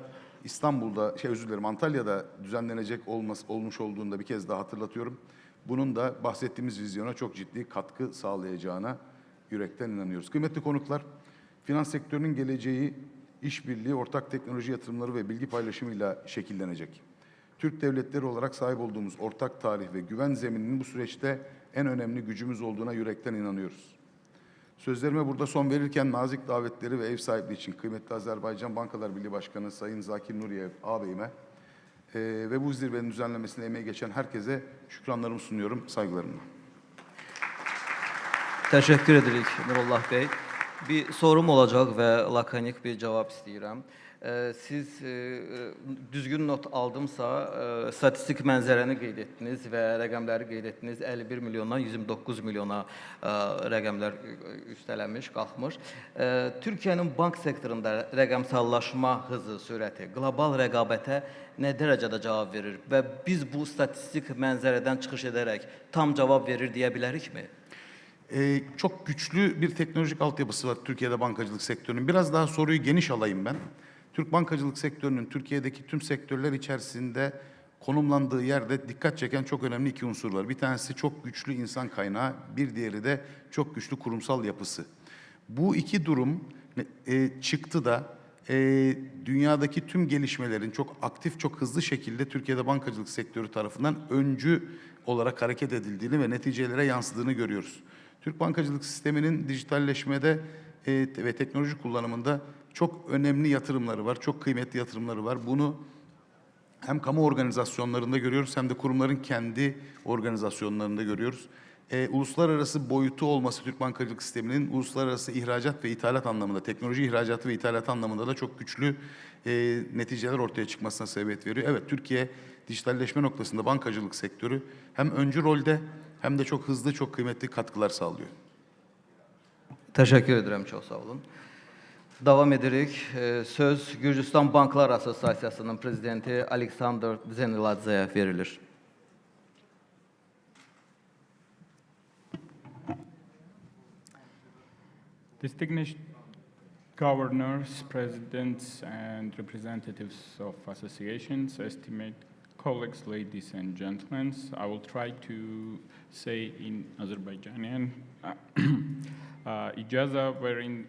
Antalya'da düzenlenecek olmuş olduğunda bir kez daha hatırlatıyorum. Bunun da bahsettiğimiz vizyona çok ciddi katkı sağlayacağına yürekten inanıyoruz. Kıymetli konuklar, finans sektörünün geleceği işbirliği, ortak teknoloji yatırımları ve bilgi paylaşımıyla şekillenecek. Türk devletleri olarak sahip olduğumuz ortak tarih ve güven zemininin bu süreçte en önemli gücümüz olduğuna yürekten inanıyoruz. Sözlerime burada son verirken nazik davetleri ve ev sahipliği için kıymetli Azerbaycan Bankalar Birliği Başkanı Sayın Zakir Nuriyev ağabeyime ve bu zirvenin düzenlenmesine emeği geçen herkese şükranlarımı sunuyorum, saygılarımla. Təşəkkür edirik Nurullah bəy. Bir sorum olacaq və lakonik bir cavab istəyirəm. Siz düzgün not aldımsa, statistik mənzərəni qeyd etdiniz və rəqəmləri qeyd etdiniz. 51 milyondan 129 milyona rəqəmlər üstələnmiş, qalxmış. Türkiyənin bank sektorunda rəqəmsallaşma hızı, sürəti qlobal rəqabətə nə dərəcədə cavab verir və biz bu statistik mənzərədən çıxış edərək tam cavab verir deyə bilərikmi? Çok güçlü bir teknolojik altyapısı var Türkiye'de bankacılık sektörünün. Biraz daha soruyu geniş alayım ben. Türk bankacılık sektörünün Türkiye'deki tüm sektörler içerisinde konumlandığı yerde dikkat çeken çok önemli iki unsur var. Bir tanesi çok güçlü insan kaynağı, bir diğeri de çok güçlü kurumsal yapısı. Bu iki durum çıktı da dünyadaki tüm gelişmelerin çok aktif, çok hızlı şekilde Türkiye'de bankacılık sektörü tarafından öncü olarak hareket edildiğini ve neticelere yansıdığını görüyoruz. Türk bankacılık sisteminin dijitalleşmede ve teknoloji kullanımında çok önemli yatırımları var, çok kıymetli yatırımları var. Bunu hem kamu organizasyonlarında görüyoruz hem de kurumların kendi organizasyonlarında görüyoruz. Uluslararası boyutu olması Türk bankacılık sisteminin uluslararası ihracat ve ithalat anlamında, teknoloji ihracatı ve ithalat anlamında da çok güçlü neticeler ortaya çıkmasına sebebiyet veriyor. Evet, Türkiye dijitalleşme noktasında bankacılık sektörü hem öncü rolde hem de çok hızlı, çok kıymetli katkılar sağlıyor. Təşəkkür edirəm, çox sağ olun. Davam edirik. Söz Gürcüstan Banklar Assosiasiyasının prezidenti Aleksandr Zeniladzeyə verilir. Distinguished governors, presidents, and representatives of associations, esteemed colleagues, ladies and gentlemen, I will try to say in Azerbaijanian, İcaza verin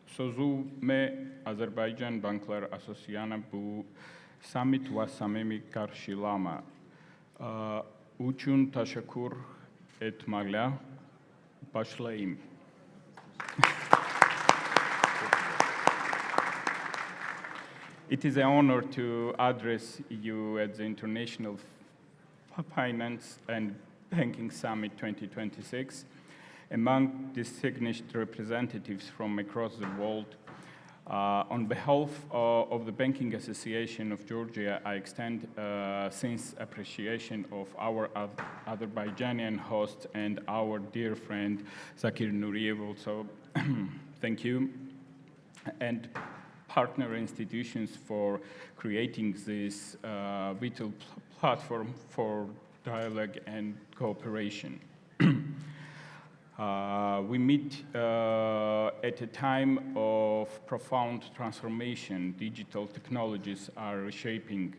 sözüme Azerbaycan Banklar Asosiyanı bu summit ve samimi karşılama için teşekkür etmekle başlayayım. It is an honor to address you at the International Finance and Banking Summit 2026. Among distinguished representatives from across the world, on behalf of the Banking Association of Georgia, I extend sincere appreciation of our Azerbaijani host and our dear friend Zakir Nuriev also. Thank you. And partner institutions for creating this vital platform for dialogue and cooperation. We meet at a time of profound transformation. Digital technologies are reshaping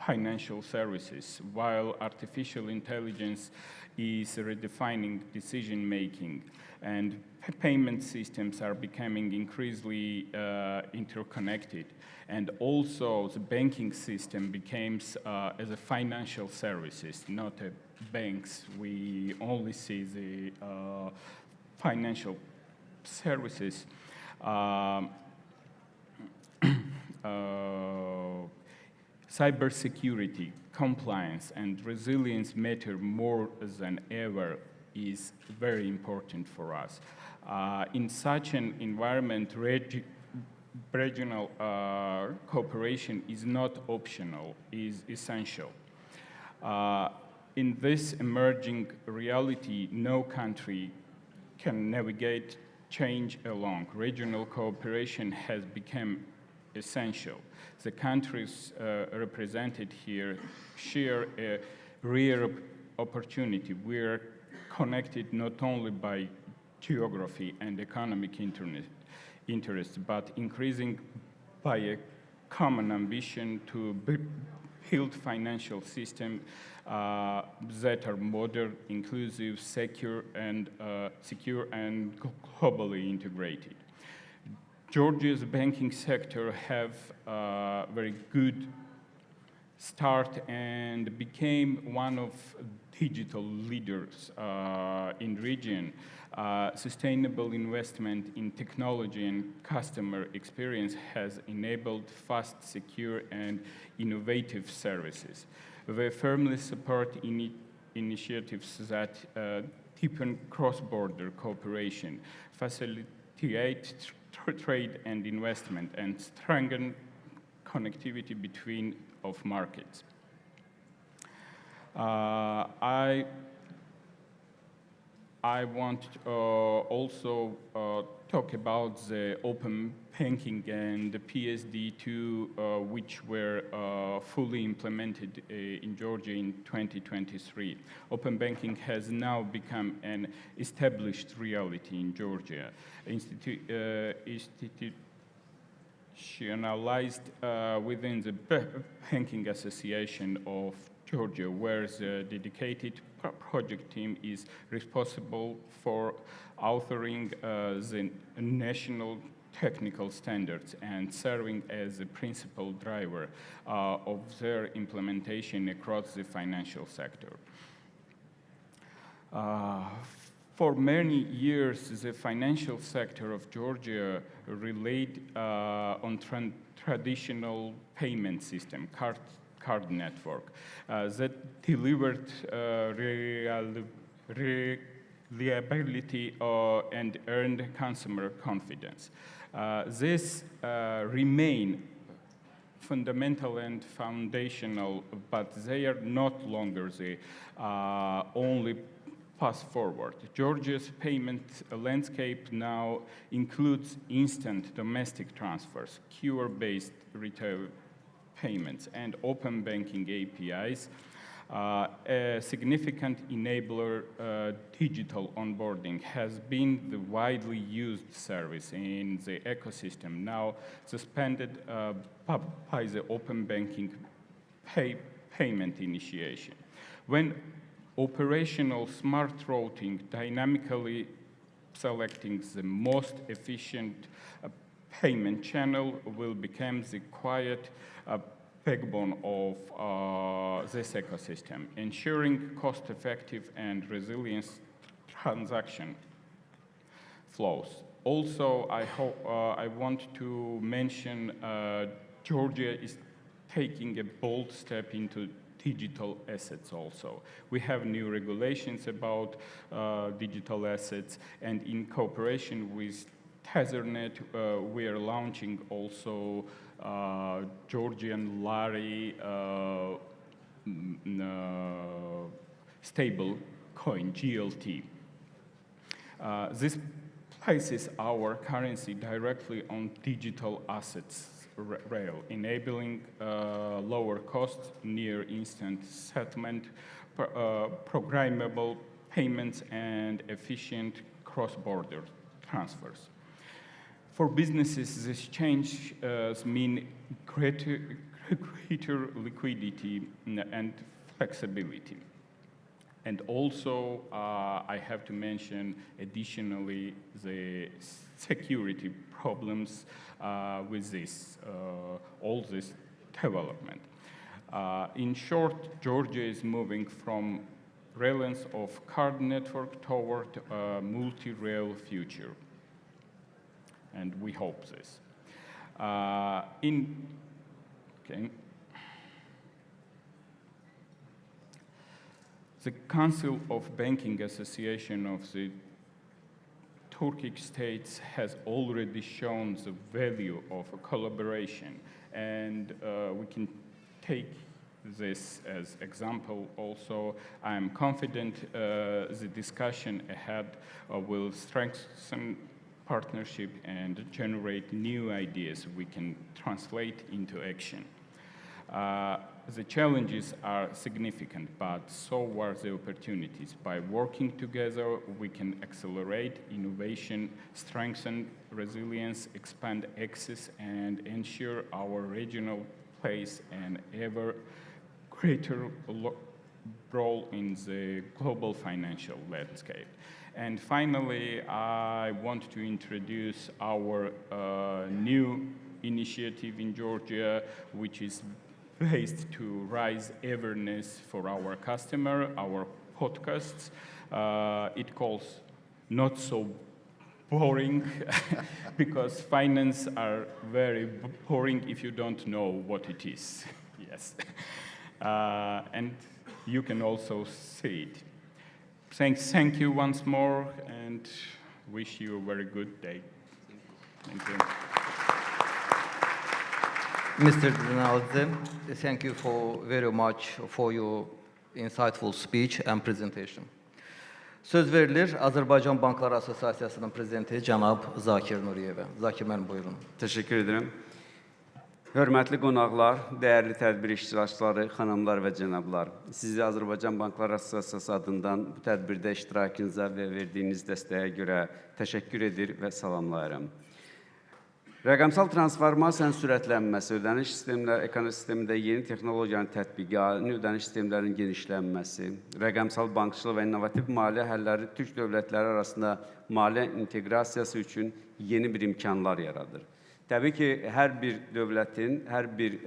financial services, while artificial intelligence is redefining decision-making, and payment systems are becoming increasingly interconnected. And also the banking system becomes as a financial services, not a banks. We only see the financial services. Cybersecurity, compliance, and resilience matter more than ever is very important for us. In such an environment, regional cooperation is not optional, is essential. In this emerging reality, no country can navigate change alone. Regional cooperation has become essential. The countries represented here share a rare opportunity. We are connected not only by geography and economic interest, but increasing by a common ambition to build financial systems that are modern, inclusive, secure, and globally integrated. Georgia's banking sector have a very good start and became one of digital leaders in region. Sustainable investment in technology and customer experience has enabled fast, secure, and innovative services. We firmly support initiatives that deepen cross-border cooperation, facilitate trade and investment, and strengthen connectivity between of markets. I want also talk about the open banking and the PSD2, which were fully implemented in Georgia in 2023. Open banking has now become an established reality in Georgia. Institutionalized within the Banking Association of Georgia, where the dedicated project team is responsible for authoring the national technical standards and serving as the principal driver of their implementation across the financial sector. For many years, the financial sector of Georgia relied on traditional payment system, card network, that delivered reliability and earned consumer confidence. This remain fundamental and foundational, but they are not longer the only path forward. Georgia's payment landscape now includes instant domestic transfers, QR-based retail payments, and open banking APIs. A significant enabler, digital onboarding, has been the widely used service in the ecosystem, now suspended by the open banking payment initiation. When operational smart routing, dynamically selecting the most efficient payment channel will become the quiet backbone of this ecosystem, ensuring cost-effective and resilient transaction flows. Also, I want to mention Georgia is taking a bold step into digital assets also. We have new regulations about digital assets, and in cooperation with Tethernet, we are launching also Georgian Lari stable coin, GLT. This places our currency directly on digital assets rail, enabling lower costs, near instant settlement, programmable payments, and efficient cross-border transfers. For businesses, this change means greater liquidity and flexibility. And also, I have to mention additionally the security problems with this, all this development. In short, Georgia is moving from reliance of card network toward a multi-rail future. And we hope this. The Council of Banking Association of the Turkic states has already shown the value of a collaboration, and we can take this as example also. I am confident the discussion ahead will strengthen partnership and generate new ideas we can translate into action. The challenges are significant, but so are the opportunities. By working together, we can accelerate innovation, strengthen resilience, expand access, and ensure our regional plays an ever greater role in the global financial landscape. And finally, I want to introduce our new initiative in Georgia, which is based to raise awareness for our customer, our podcasts. It calls Not So Boring, because finance are very boring if you don't know what it is. Yes. And you can also see it. thank you once more and wish you a very good day. Thank you. Mr. Rinaldi, thank you very much for your insightful speech and presentation. Söz verilir Azərbaycan Banklar Assosiasiyasının prezidenti cənab Zakir Nuriyevə. Zakir müəllim, buyurun. Təşəkkür edirəm. Hörmətli qonaqlar, dəyərli tədbir iştirakçıları, xanımlar və cənablar, sizi Azərbaycan Banklar Assosiasiyası adından bu tədbirdə iştirakınıza və verdiyiniz dəstəyə görə təşəkkür edir və salamlayıram. Rəqəmsal transformasiyanın sürətlənməsi, ödəniş sistemləri, ekonomi sistemində yeni texnologiyanın tətbiqi, ani ödəniş sistemlərinin genişlənməsi, rəqəmsal bankçılıq və innovativ maliyyə həlləri Türk dövlətləri arasında maliyyə inteqrasiyası üçün yeni bir imkanlar yaradır. Təbii ki, hər bir dövlətin, hər bir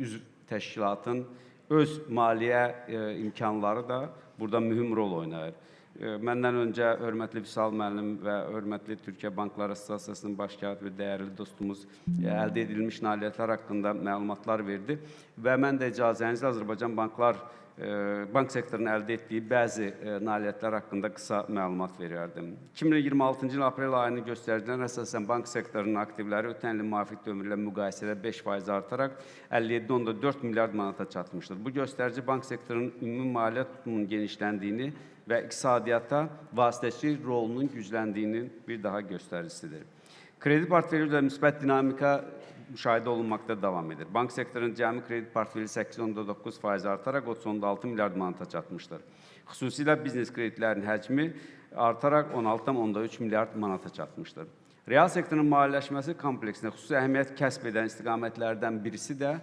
üzv təşkilatın öz maliyyə imkanları da burada mühüm rol oynayır. Məndən öncə hörmətli Vüsal müəllim və hörmətli Türkiyə Banklar Assosiasiyasının baş katibi dəyərli dostumuz əldə edilmiş nailiyyətlər haqqında məlumatlar verdi və mən də icazənizlə Azərbaycan bank sektorunun əldə etdiyi bəzi nailiyyətlər haqqında qısa məlumat verərdim. 2026-cı il aprel ayının göstəricilərinə əsasən bank sektorunun aktivləri ötən ilin müvafiq dövrü ilə müqayisədə 5% artaraq 57,4 milyard manata çatmışdır. Bu göstərici bank sektorunun ümumi maliyyə tutumunun genişləndiyini və iqtisadiyyata vasitəçi rolunun gücləndiyinin bir daha göstəricisidir. Kredi portfeli üzrə müsbət dinamika müşahidə olunmaqda davam edir. Bank sektorunun cəmi kredi portfeli 8,9% artaraq 30,6 milyard manata çatmışdır. Xüsusilə biznes kreditlərin həcmi artaraq 16,3 milyard manata çatmışdır. Real sektorun maliyyələşməsi kompleksində xüsusi əhəmiyyət kəsb edən istiqamətlərdən birisi də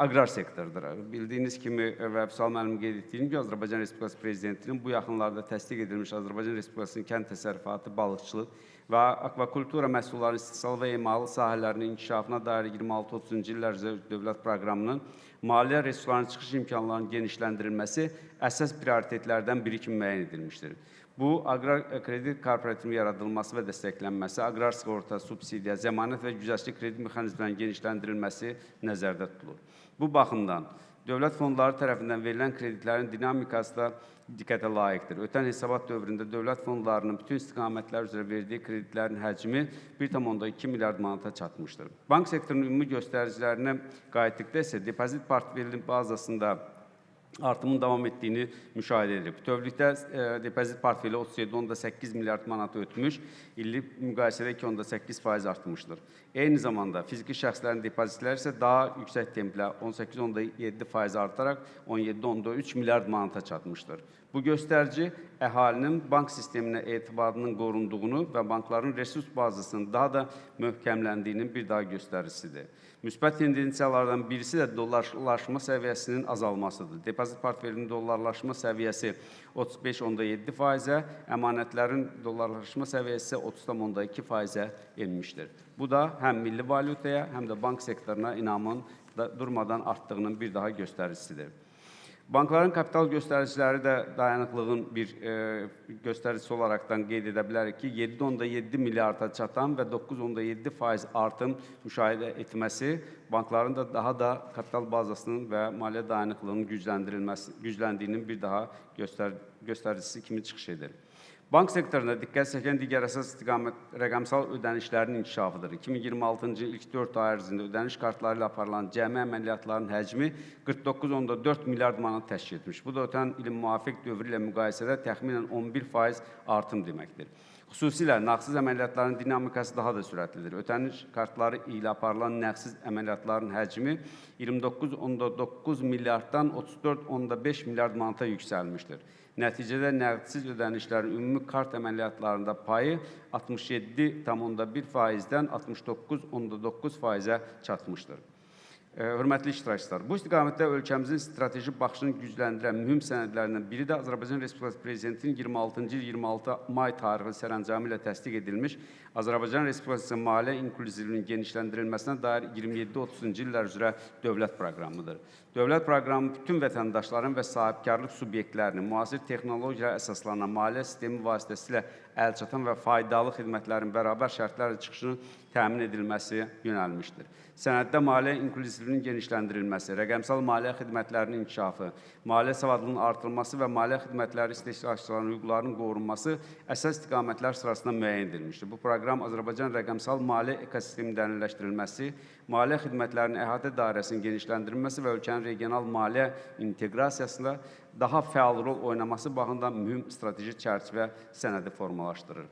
aqrar sektordur. Bildiyiniz kimi və Vüsal müəllim qeyd etdiyim kimi Azərbaycan Respublikası Prezidentinin bu yaxınlarda təsdiq edilmiş Azərbaycan Respublikasının kənd təsərrüfatı, balıqçılıq və akvakultura məhsullarının istehsal və emalı sahələrinin inkişafına dair 26-30-cu illər üzrə dövlət proqramının maliyyə resurslarının çıxış imkanlarının genişləndirilməsi əsas prioritetlərdən biri kimi müəyyən edilmişdir. Bu, aqrar kredi kooperativinin yaradılması və dəstəklənməsi, aqrar sığorta, subsidiya, zəmanət və güzəştli kredi mexanizmlərinin genişləndirilməsi nəzərdə tutulur. Bu baxımdan dövlət fondları tərəfindən verilən kreditlərin dinamikası da diqqətə layiqdir. Ötən hesabat dövründə dövlət fondlarının bütün istiqamətlər üzrə verdiyi kreditlərin həcmi 1,2 milyard manata çatmışdır. Bank sektorunun ümumi göstəricilərinə qayıtdıqda isə depozit portfelinin bazasında artımın davam etdiyini müşahidə edirik. Bütövlükdə depozit portfeli 37,8 milyard manat ötmüş, illik müqayisədə 2,8% artmışdır. Eyni zamanda fiziki şəxslərin depozitləri isə daha yüksək templə 18,7% artaraq 17,3 milyard manata çatmışdır. Bu göstərici əhalinin bank sisteminə etibarının qorunduğunu və bankların resurs bazasının daha da möhkəmləndiyinin bir daha göstəricisidir. Müsbət tendensiyalardan birisi də dollarlaşma səviyyəsinin azalmasıdır. Depozit portfelinin dollarlaşma səviyyəsi 35,7%-ə, əmanətlərin dollarlaşma səviyyəsi isə 30,2%-ə enmişdir. Bu da həm milli valyutaya, həm də bank sektoruna inamın durmadan artdığının bir daha göstəricisidir. Bankların kapital göstəriciləri də dayanıqlığın bir göstəricisi olaraqdan qeyd edə bilərik ki, 7,7 milyarda çatan və 9,7% artım müşahidə etməsi bankların da daha da kapital bazasının və maliyyə dayanıqlığının gücləndiyinin bir daha göstəricisi kimi çıxış edir. Bank sektorunda diqqət çəkən digər əsas istiqamət rəqəmsal ödənişlərin inkişafıdır. 2026-cı ilk 4 ay ərzində ödəniş kartları ilə aparılan cəmi əməliyyatların həcmi 49,4 milyard manat təşkil etmiş. Bu da ötən ilin müvafiq dövrü ilə müqayisədə təxminən 11% artım deməkdir. Xüsusilə nağdsız əməliyyatların dinamikası daha da sürətlidir. Ödəniş kartları ilə aparılan nağdsız əməliyyatların həcmi 29,9 milyarddan 34,5 milyard manata yüksəlmişdir. Nəticədə nəqdsiz ödənişlərin ümumi kart əməliyyatlarında payı 67,1%-dən 69,9%-ə çatmışdır. Hörmətli iştirakçılar, bu istiqamətdə ölkəmizin strateji baxışını gücləndirən mühüm sənədlərindən biri də Azərbaycan Respublikası Prezidentinin 26-cı il 26 may tarixli sərəncamı ilə təsdiq edilmiş Azərbaycan Respublikası maliyyə inklüzivliyinin genişləndirilməsinə dair 27-30-cu illər üzrə dövlət proqramıdır. Dövlət proqramı bütün vətəndaşların və sahibkarlıq subyektlərinin müasir texnologiyalara əsaslanan maliyyə sistemi vasitəsilə əlçatan və faydalı xidmətlərin bərabər şərtlərlə çıxışını təmin edilməsi yönəlmişdir. Sənəddə maliyyə inklüzivliyinin genişləndirilməsi, rəqəmsal maliyyə xidmətlərinin inkişafı, maliyyə savadlılığının artırılması və maliyyə xidmətləri istehsalçılarının hüquqlarının qorunması əsas istiqamətlər sırasında müəyyən edilmişdir. Bu proqram Azərbaycan rəqəmsal maliyyə ekosisteminin dənizləşdirilməsi, maliyyə xidmətlərinin əhatə dairəsinin genişləndirilməsi və ölkənin regional maliyyə inteqrasiyasında daha fəal rol oynaması baxımından mühüm strateji çərçivə sənədi formalaşdırır.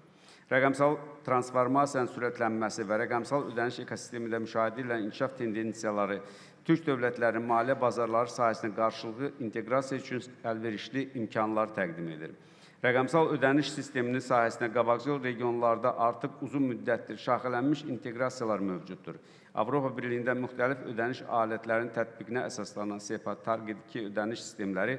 Rəqəmsal transformasiyanın sürətlənməsi və rəqəmsal ödəniş ekosistemində müşahidə edilən inkişaf tendensiyaları Türk dövlətlərinin maliyyə bazarları sahəsində qarşılıqlı inteqrasiya üçün əlverişli imkanlar təqdim edir. Rəqəmsal ödəniş sisteminin sahəsində qabaqcıl regionlarda artıq uzun müddətdir şaxələnmiş inteqrasiyalar mövcuddur. Avropa Birliyində müxtəlif ödəniş alətlərinin tətbiqinə əsaslanan SEPA Target 2 ödəniş sistemləri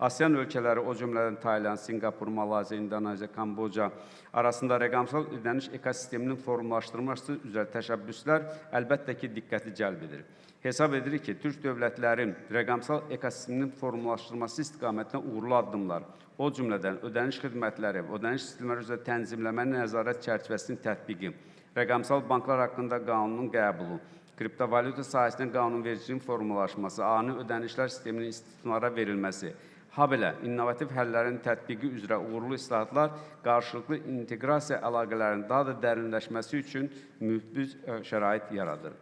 ASEAN ölkələri, o cümlədən Tayland, Singapur, Malayziya, İndoneziya, Kamboca arasında rəqəmsal ödəniş ekosisteminin formalaşdırılması üzrə təşəbbüslər əlbəttə ki, diqqəti cəlb edir. Hesab edirik ki, Türk dövlətlərin rəqəmsal ekosisteminin formalaşdırılması istiqamətində uğurlu addımlar, o cümlədən ödəniş xidmətləri, ödəniş sistemləri üzrə tənzimləmə nəzarət çərçivəsinin tətbiqi, rəqəmsal banklar haqqında qanunun qəbulu, kriptovalyuta sahəsində qanunvericiliyin formalaşması, ani ödənişlər sisteminin istismara verilməsi, habelə innovativ həllərin tətbiqi üzrə uğurlu islahatlar qarşılıqlı inteqrasiya əlaqələrinin daha da dərinləşməsi üçün mühbüz şərait yaradır.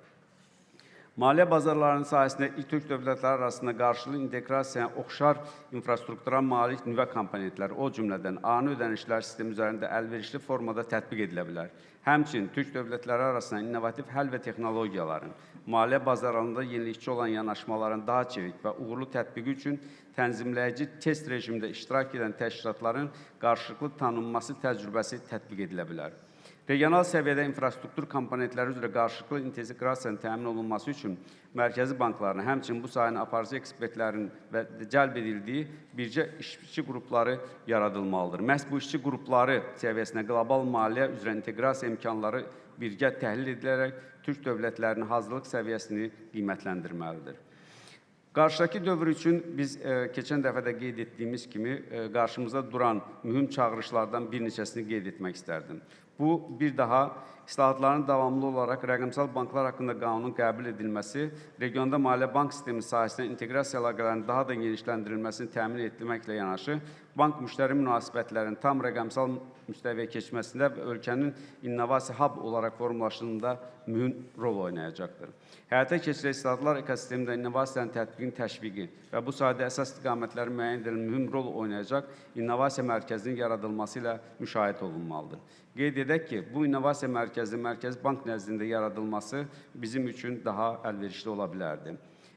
Maliyyə bazarlarının sahəsində ilk Türk dövlətləri arasında qarşılıqlı inteqrasiyaya oxşar infrastruktura malik nüvə komponentləri, o cümlədən ani ödənişlər sistemi üzərində əlverişli formada tətbiq edilə bilər. Həmçinin Türk dövlətləri arasında innovativ həll və texnologiyaların, maliyyə bazarlarında yenilikçi olan yanaşmaların daha çevik və uğurlu tətbiqi üçün tənzimləyici test rejimində iştirak edən təşkilatların qarşılıqlı tanınması təcrübəsi tətbiq edilə bilər. Regional səviyyədə infrastruktur komponentləri üzrə qarşılıqlı inteqrasiyanın təmin olunması üçün mərkəzi banklarına, həmçinin bu sahənin aparıcı ekspertlərinin və cəlb edildiyi bircə işçi qrupları yaradılmalıdır. Məhz bu işçi qrupları səviyyəsində qlobal maliyyə üzrə inteqrasiya imkanları birgə təhlil edilərək Türk dövlətlərinin hazırlıq səviyyəsini qiymətləndirməlidir. Qarşıdakı dövr üçün biz keçən dəfə də qeyd etdiyimiz kimi qarşımızda duran mühüm çağırışlardan bir neçəsini qeyd etmək istərdim. Bu, bir daha islahatların davamlı olaraq rəqəmsal banklar haqqında qanunun qəbul edilməsi, regionda maliyyə bank sistemi sahəsində inteqrasiya əlaqələrinin daha da genişləndirilməsini təmin etməklə yanaşı, bank müştəri münasibətlərinin tam rəqəmsal müstəviyə keçməsində və ölkənin innovasiya hub olaraq formalaşdırılığında mühüm rol oynayacaqdır. Həyata keçirilən islahatlar ekosistemində innovasiyanın tətbiqinin təşviqi və bu sahədə əsas istiqamətləri müəyyən edən mühüm rol oynayacaq innovasiya mərkəzinin yaradılması ilə müşahidə olunmalıdır. Qeyd edək ki, bu innovasiya mərkəzinin Mərkəzi Bank nəzdində yaradılması bizim üçün daha əlverişli ola bilərdi.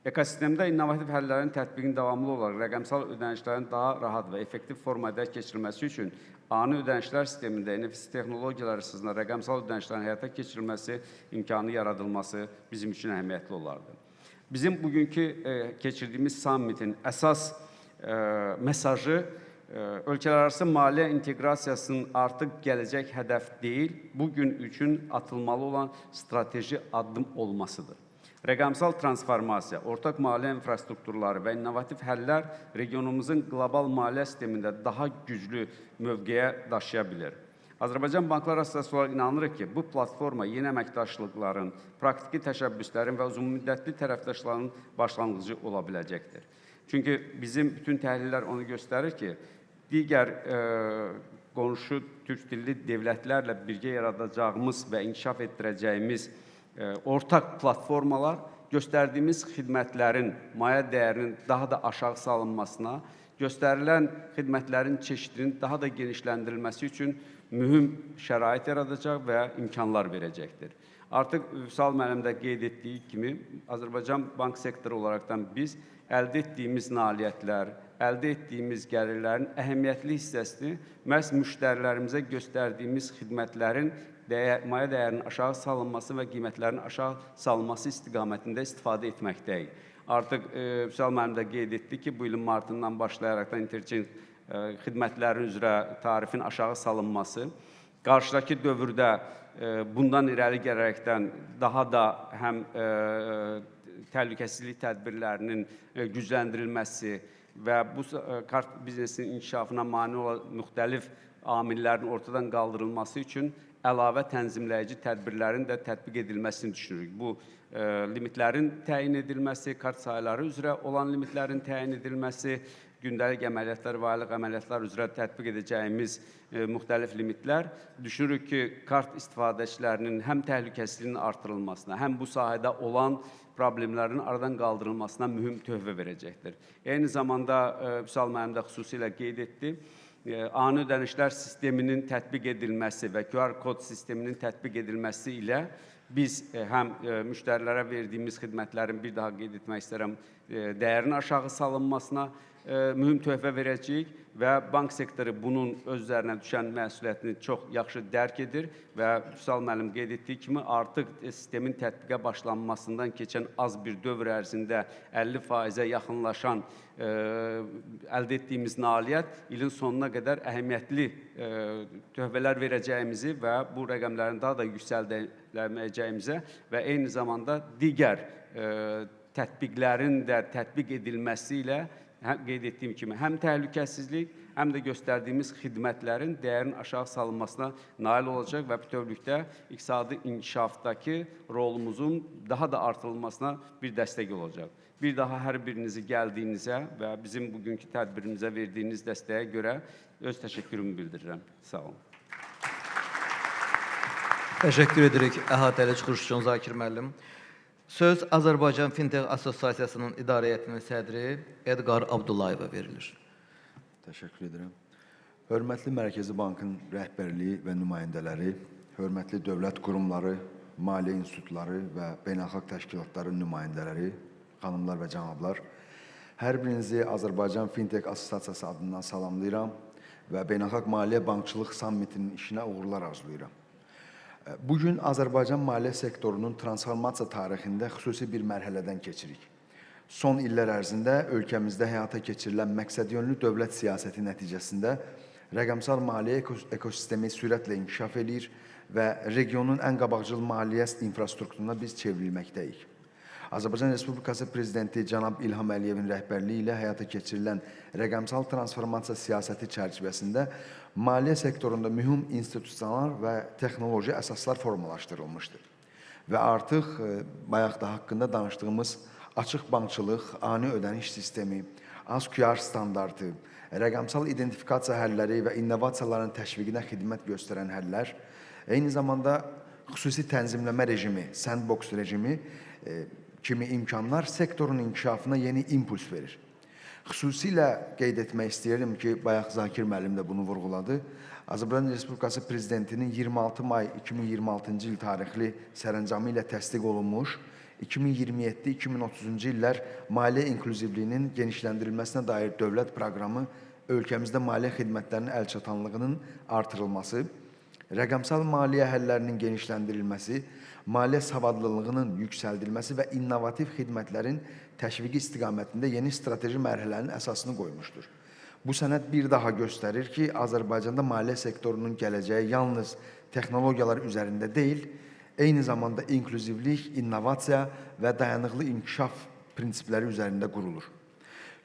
Ekosistemdə innovativ həllərin tətbiqinin davamlı olaraq rəqəmsal ödənişlərin daha rahat və effektiv formada keçirilməsi üçün ani ödənişlər sistemində NFC texnologiyaları əsasında rəqəmsal ödənişlərin həyata keçirilməsi imkanı yaradılması bizim üçün əhəmiyyətli olardı. Bizim bugünkü keçirdiyimiz sammitin əsas mesajı ölkələrarası maliyyə inteqrasiyasının artıq gələcək hədəf deyil, bugün üçün atılmalı olan strateji addım olmasıdır. Rəqəmsal transformasiya, ortaq maliyyə infrastrukturları və innovativ həllər regionumuzun qlobal maliyyə sistemində daha güclü mövqeyə daşıya bilir. Azərbaycan Banklar Assosiasiyası olaraq inanırıq ki, bu platforma yeni əməkdaşlıqların, praktiki təşəbbüslərin və uzunmüddətli tərəfdaşların başlanğıcı ola biləcəkdir. Çünki bizim bütün təhlillər onu göstərir ki, digər qonşu türk dilli dövlətlərlə birgə yaradacağımız və inkişaf etdirəcəyimiz ortaq platformalar göstərdiyimiz xidmətlərin maya dəyərinin daha da aşağı salınmasına, göstərilən xidmətlərin çeşidinin daha da genişləndirilməsi üçün mühüm şərait yaradacaq və imkanlar verəcəkdir. Artıq Vüsal müəllim də qeyd etdiyi kimi, Azərbaycan bank sektoru olaraqdan biz əldə etdiyimiz nailiyyətlər, əldə etdiyimiz gəlirlərin əhəmiyyətli hissəsini məhz müştərilərimizə göstərdiyimiz xidmətlərin maya dəyərinin aşağı salınması və qiymətlərin aşağı salınması istiqamətində istifadə etməkdəyik. Artıq Vüsal müəllim də qeyd etdi ki, bu ilin martından başlayaraq da interchange xidmətlərin üzrə tarifin aşağı salınması, qarşıdakı dövrdə bundan irəli gələrəkdən daha da həm təhlükəsizlik tədbirlərinin gücləndirilməsi və bu kart biznesinin inkişafına mane olan müxtəlif amillərin ortadan qaldırılması üçün əlavə tənzimləyici tədbirlərin də tətbiq edilməsini düşünürük. Bu limitlərin təyin edilməsi, kart sayıları üzrə olan limitlərin təyin edilməsi, gündəlik əməliyyatlar və aylıq əməliyyatlar üzrə tətbiq edəcəyimiz müxtəlif limitlər düşünürük ki, kart istifadəçilərinin həm təhlükəsizliyinin artırılmasına, həm bu sahədə olan problemlərin aradan qaldırılmasına mühüm töhfə verəcəkdir. Eyni zamanda Vüsal müəllim də xüsusilə qeyd etdi, ani ödənişlər sisteminin tətbiq edilməsi və QR kod sisteminin tətbiq edilməsi ilə biz həm müştərilərə verdiyimiz xidmətlərin bir daha qeyd etmək istərəm, dəyərin aşağı salınmasına mühüm töhfə verəcəyik və bank sektoru bunun öz üzərinə düşən məsuliyyətini çox yaxşı dərk edir və Vüsal müəllim qeyd etdiyi kimi artıq sistemin tətbiqə başlanmasından keçən az bir dövr ərzində 50%-ə yaxınlaşan əldə etdiyimiz nailiyyət ilin sonuna qədər əhəmiyyətli töhfələr verəcəyimizi və bu rəqəmlərin daha da yüksəldiləcəyimizə və eyni zamanda digər tətbiqlərin də tətbiq edilməsi ilə qeyd etdiyim kimi həm təhlükəsizlik, həm də göstərdiyimiz xidmətlərin dəyərin aşağı salınmasına nail olacaq və bütövlükdə iqtisadi inkişafdakı rolumuzun daha da artırılmasına bir dəstək olacaq. Bir daha hər birinizi gəldiyinizə və bizim bugünkü tədbirimizə verdiyiniz dəstəyə görə öz təşəkkürümü bildirirəm. Sağ olun. Təşəkkür edirik əhatəli çıxış üçün Zakir müəllim. Söz Azərbaycan Fintech Assosiasiyasının İdarə Heyətinin sədri Edqar Abdullayeva verilir. Təşəkkür edirəm. Hörmətli Mərkəzi Bankın rəhbərliyi və nümayəndələri, hörmətli dövlət qurumları, maliyyə institutları və beynəlxalq təşkilatların nümayəndələri, xanımlar və cənablar, hər birinizi Azərbaycan Fintech Assosiasiyası adından salamlayıram və Beynəlxalq Maliyyə Bankçılıq Sammitinin işinə uğurlar arzulayıram. Bugün Azərbaycan maliyyə sektorunun transformasiya tarixində xüsusi bir mərhələdən keçirik. Son illər ərzində ölkəmizdə həyata keçirilən məqsədyönlü dövlət siyasəti nəticəsində rəqəmsal maliyyə ekosistemi sürətlə inkişaf edir və regionun ən qabaqcıl maliyyə infrastrukturuna biz çevrilməkdəyik. Azərbaycan Respublikası Prezidenti cənab İlham Əliyevin rəhbərliyi ilə həyata keçirilən rəqəmsal transformasiya siyasəti çərçivəsində maliyyə sektorunda mühüm institusional və texnoloji əsaslar formalaşdırılmışdır. Və artıq bayaq da haqqında danışdığımız açıq bankçılıq, ani ödəniş sistemi, az QR standartı, rəqəmsal identifikasiya həlləri və innovasiyaların təşviqinə xidmət göstərən həllər, eyni zamanda xüsusi tənzimləmə rejimi, sandbox rejimi kimi imkanlar sektorun inkişafına yeni impuls verir. Xüsusilə qeyd etmək istəyirəm ki, bayaq Zakir müəllim də bunu vurğuladı. Azərbaycan Respublikası Prezidentinin 26 may 2026-cı il tarixli sərəncamı ilə təsdiq olunmuş 2027-2030-cu illər maliyyə inklüzivliyinin genişləndirilməsinə dair dövlət proqramı ölkəmizdə maliyyə xidmətlərinin əlçatanlığının artırılması, rəqəmsal maliyyə həllərinin genişləndirilməsi, maliyyə savadlılığının yüksəldilməsi və innovativ xidmətlərin təşviqi istiqamətində yeni strateji mərhələnin əsasını qoymuşdur. Bu sənəd bir daha göstərir ki, Azərbaycanda maliyyə sektorunun gələcəyi yalnız texnologiyalar üzərində deyil, eyni zamanda inklüzivlik, innovasiya və dayanıqlı inkişaf prinsipləri üzərində qurulur.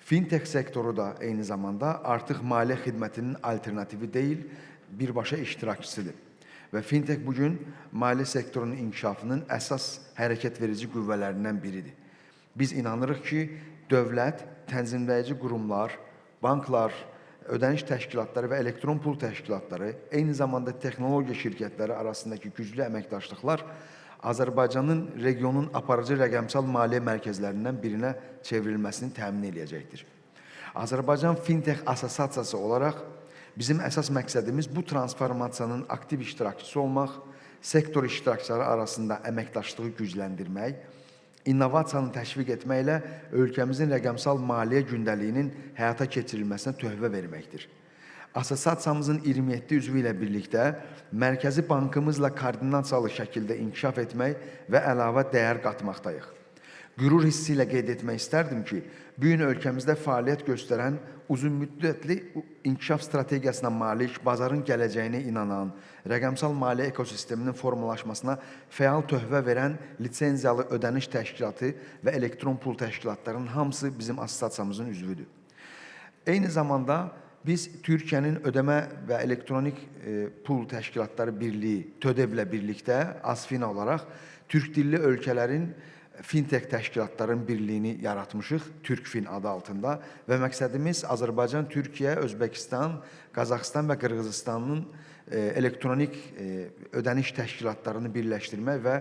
Fintech sektoru da eyni zamanda artıq maliyyə xidmətinin alternativi deyil, birbaşa iştirakçısıdır. Və Fintech bugün maliyyə sektorunun inkişafının əsas hərəkət verici qüvvələrindən biridir. Biz inanırıq ki, dövlət, tənzimləyici qurumlar, banklar, ödəniş təşkilatları və elektron pul təşkilatları, eyni zamanda texnologiya şirkətləri arasındakı güclü əməkdaşlıqlar Azərbaycanın regionun aparıcı rəqəmsal maliyyə mərkəzlərindən birinə çevrilməsini təmin edəcəkdir. Azərbaycan Fintech Assosiasiyası olaraq bizim əsas məqsədimiz bu transformasiyanın aktiv iştirakçısı olmaq, sektor iştirakçıları arasında əməkdaşlığı gücləndirmək, innovasiyanı təşviq etməklə ölkəmizin rəqəmsal maliyyə gündəliyinin həyata keçirilməsinə töhfə verməkdir. Assosiasiyamızın 27 üzvü ilə birlikdə Mərkəzi Bankımızla koordinasiyalı şəkildə inkişaf etmək və əlavə dəyər qatmaqdayıq. Qürur hissi ilə qeyd etmək istərdim ki, bu gün ölkəmizdə fəaliyyət göstərən uzunmüddətli inkişaf strategiyasına malik, bazarın gələcəyinə inanan, rəqəmsal maliyyə ekosisteminin formalaşmasına fəal töhfə verən lisenziyalı ödəniş təşkilatı və elektron pul təşkilatlarının hamısı bizim assosiasiyamızın üzvüdür. Eyni zamanda Biz Türkiyənin Ödəmə və Elektronik Pul Təşkilatları Birliyi, TÖDEV-lə birlikdə ASFINA olaraq Türk dilli ölkələrin fintech təşkilatların birliyini yaratmışıq, TÜRKFIN adı altında və məqsədimiz Azərbaycan, Türkiyə, Özbəkistan, Qazaxıstan və Qırğızıstanın elektronik ödəniş təşkilatlarını birləşdirmək və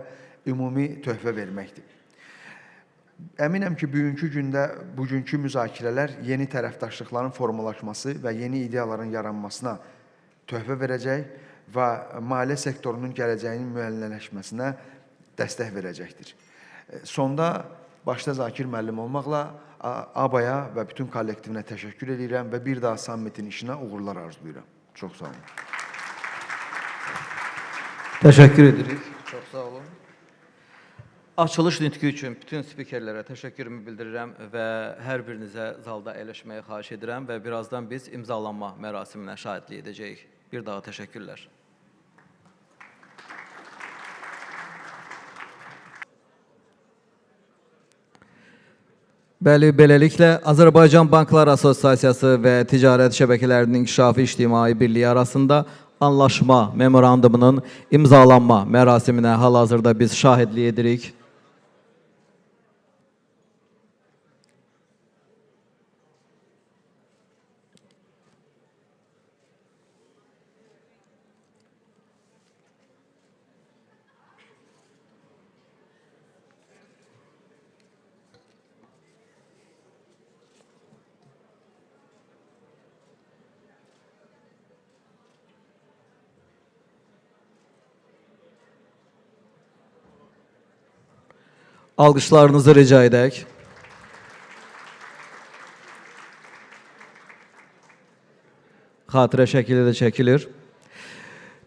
ümumi töhfə verməkdir. Əminəm ki, bugünkü müzakirələr yeni tərəfdaşlıqların formalaşması və yeni ideyaların yaranmasına töhfə verəcək və maliyyə sektorunun gələcəyinin müəyyənləşməsinə dəstək verəcəkdir. Sonda başda Zakir müəllim olmaqla ABA-ya və bütün kollektivinə təşəkkür edirəm və bir daha sammitin işinə uğurlar arzulayıram. Çox sağ olun. Təşəkkür edirik. Çox sağ olun. Açılış nitqi üçün bütün spikerlərə təşəkkürümü bildirirəm və hər birinizə zalda əyləşməyi xahiş edirəm və birazdan biz imzalanma mərasiminə şahidlik edəcəyik. Bir daha təşəkkürlər. Bəli, beləliklə Azərbaycan Banklar Assosiasiyası və Ticarət Şəbəkələrinin İnkişafı İctimai Birliyi arasında anlaşma memorandumunun imzalanma mərasiminə hal-hazırda biz şahidlik edirik. Alqışlarınızı rica edək. Xatirə şəkili də çəkilir.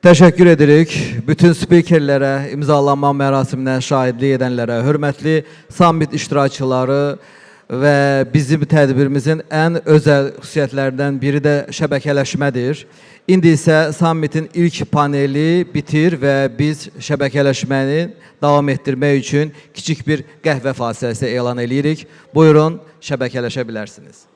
Təşəkkür edirik bütün spikerlərə, imzalanma mərasiminə şahidlik edənlərə, hörmətli sammit iştirakçıları və bizim tədbirimizin ən özəl xüsusiyyətlərindən biri də şəbəkələşmədir. İndi isə sammitin ilk paneli bitir və biz şəbəkələşməni davam etdirmək üçün kiçik bir qəhvə fasiləsi elan edirik. Buyurun, şəbəkələşə bilərsiniz.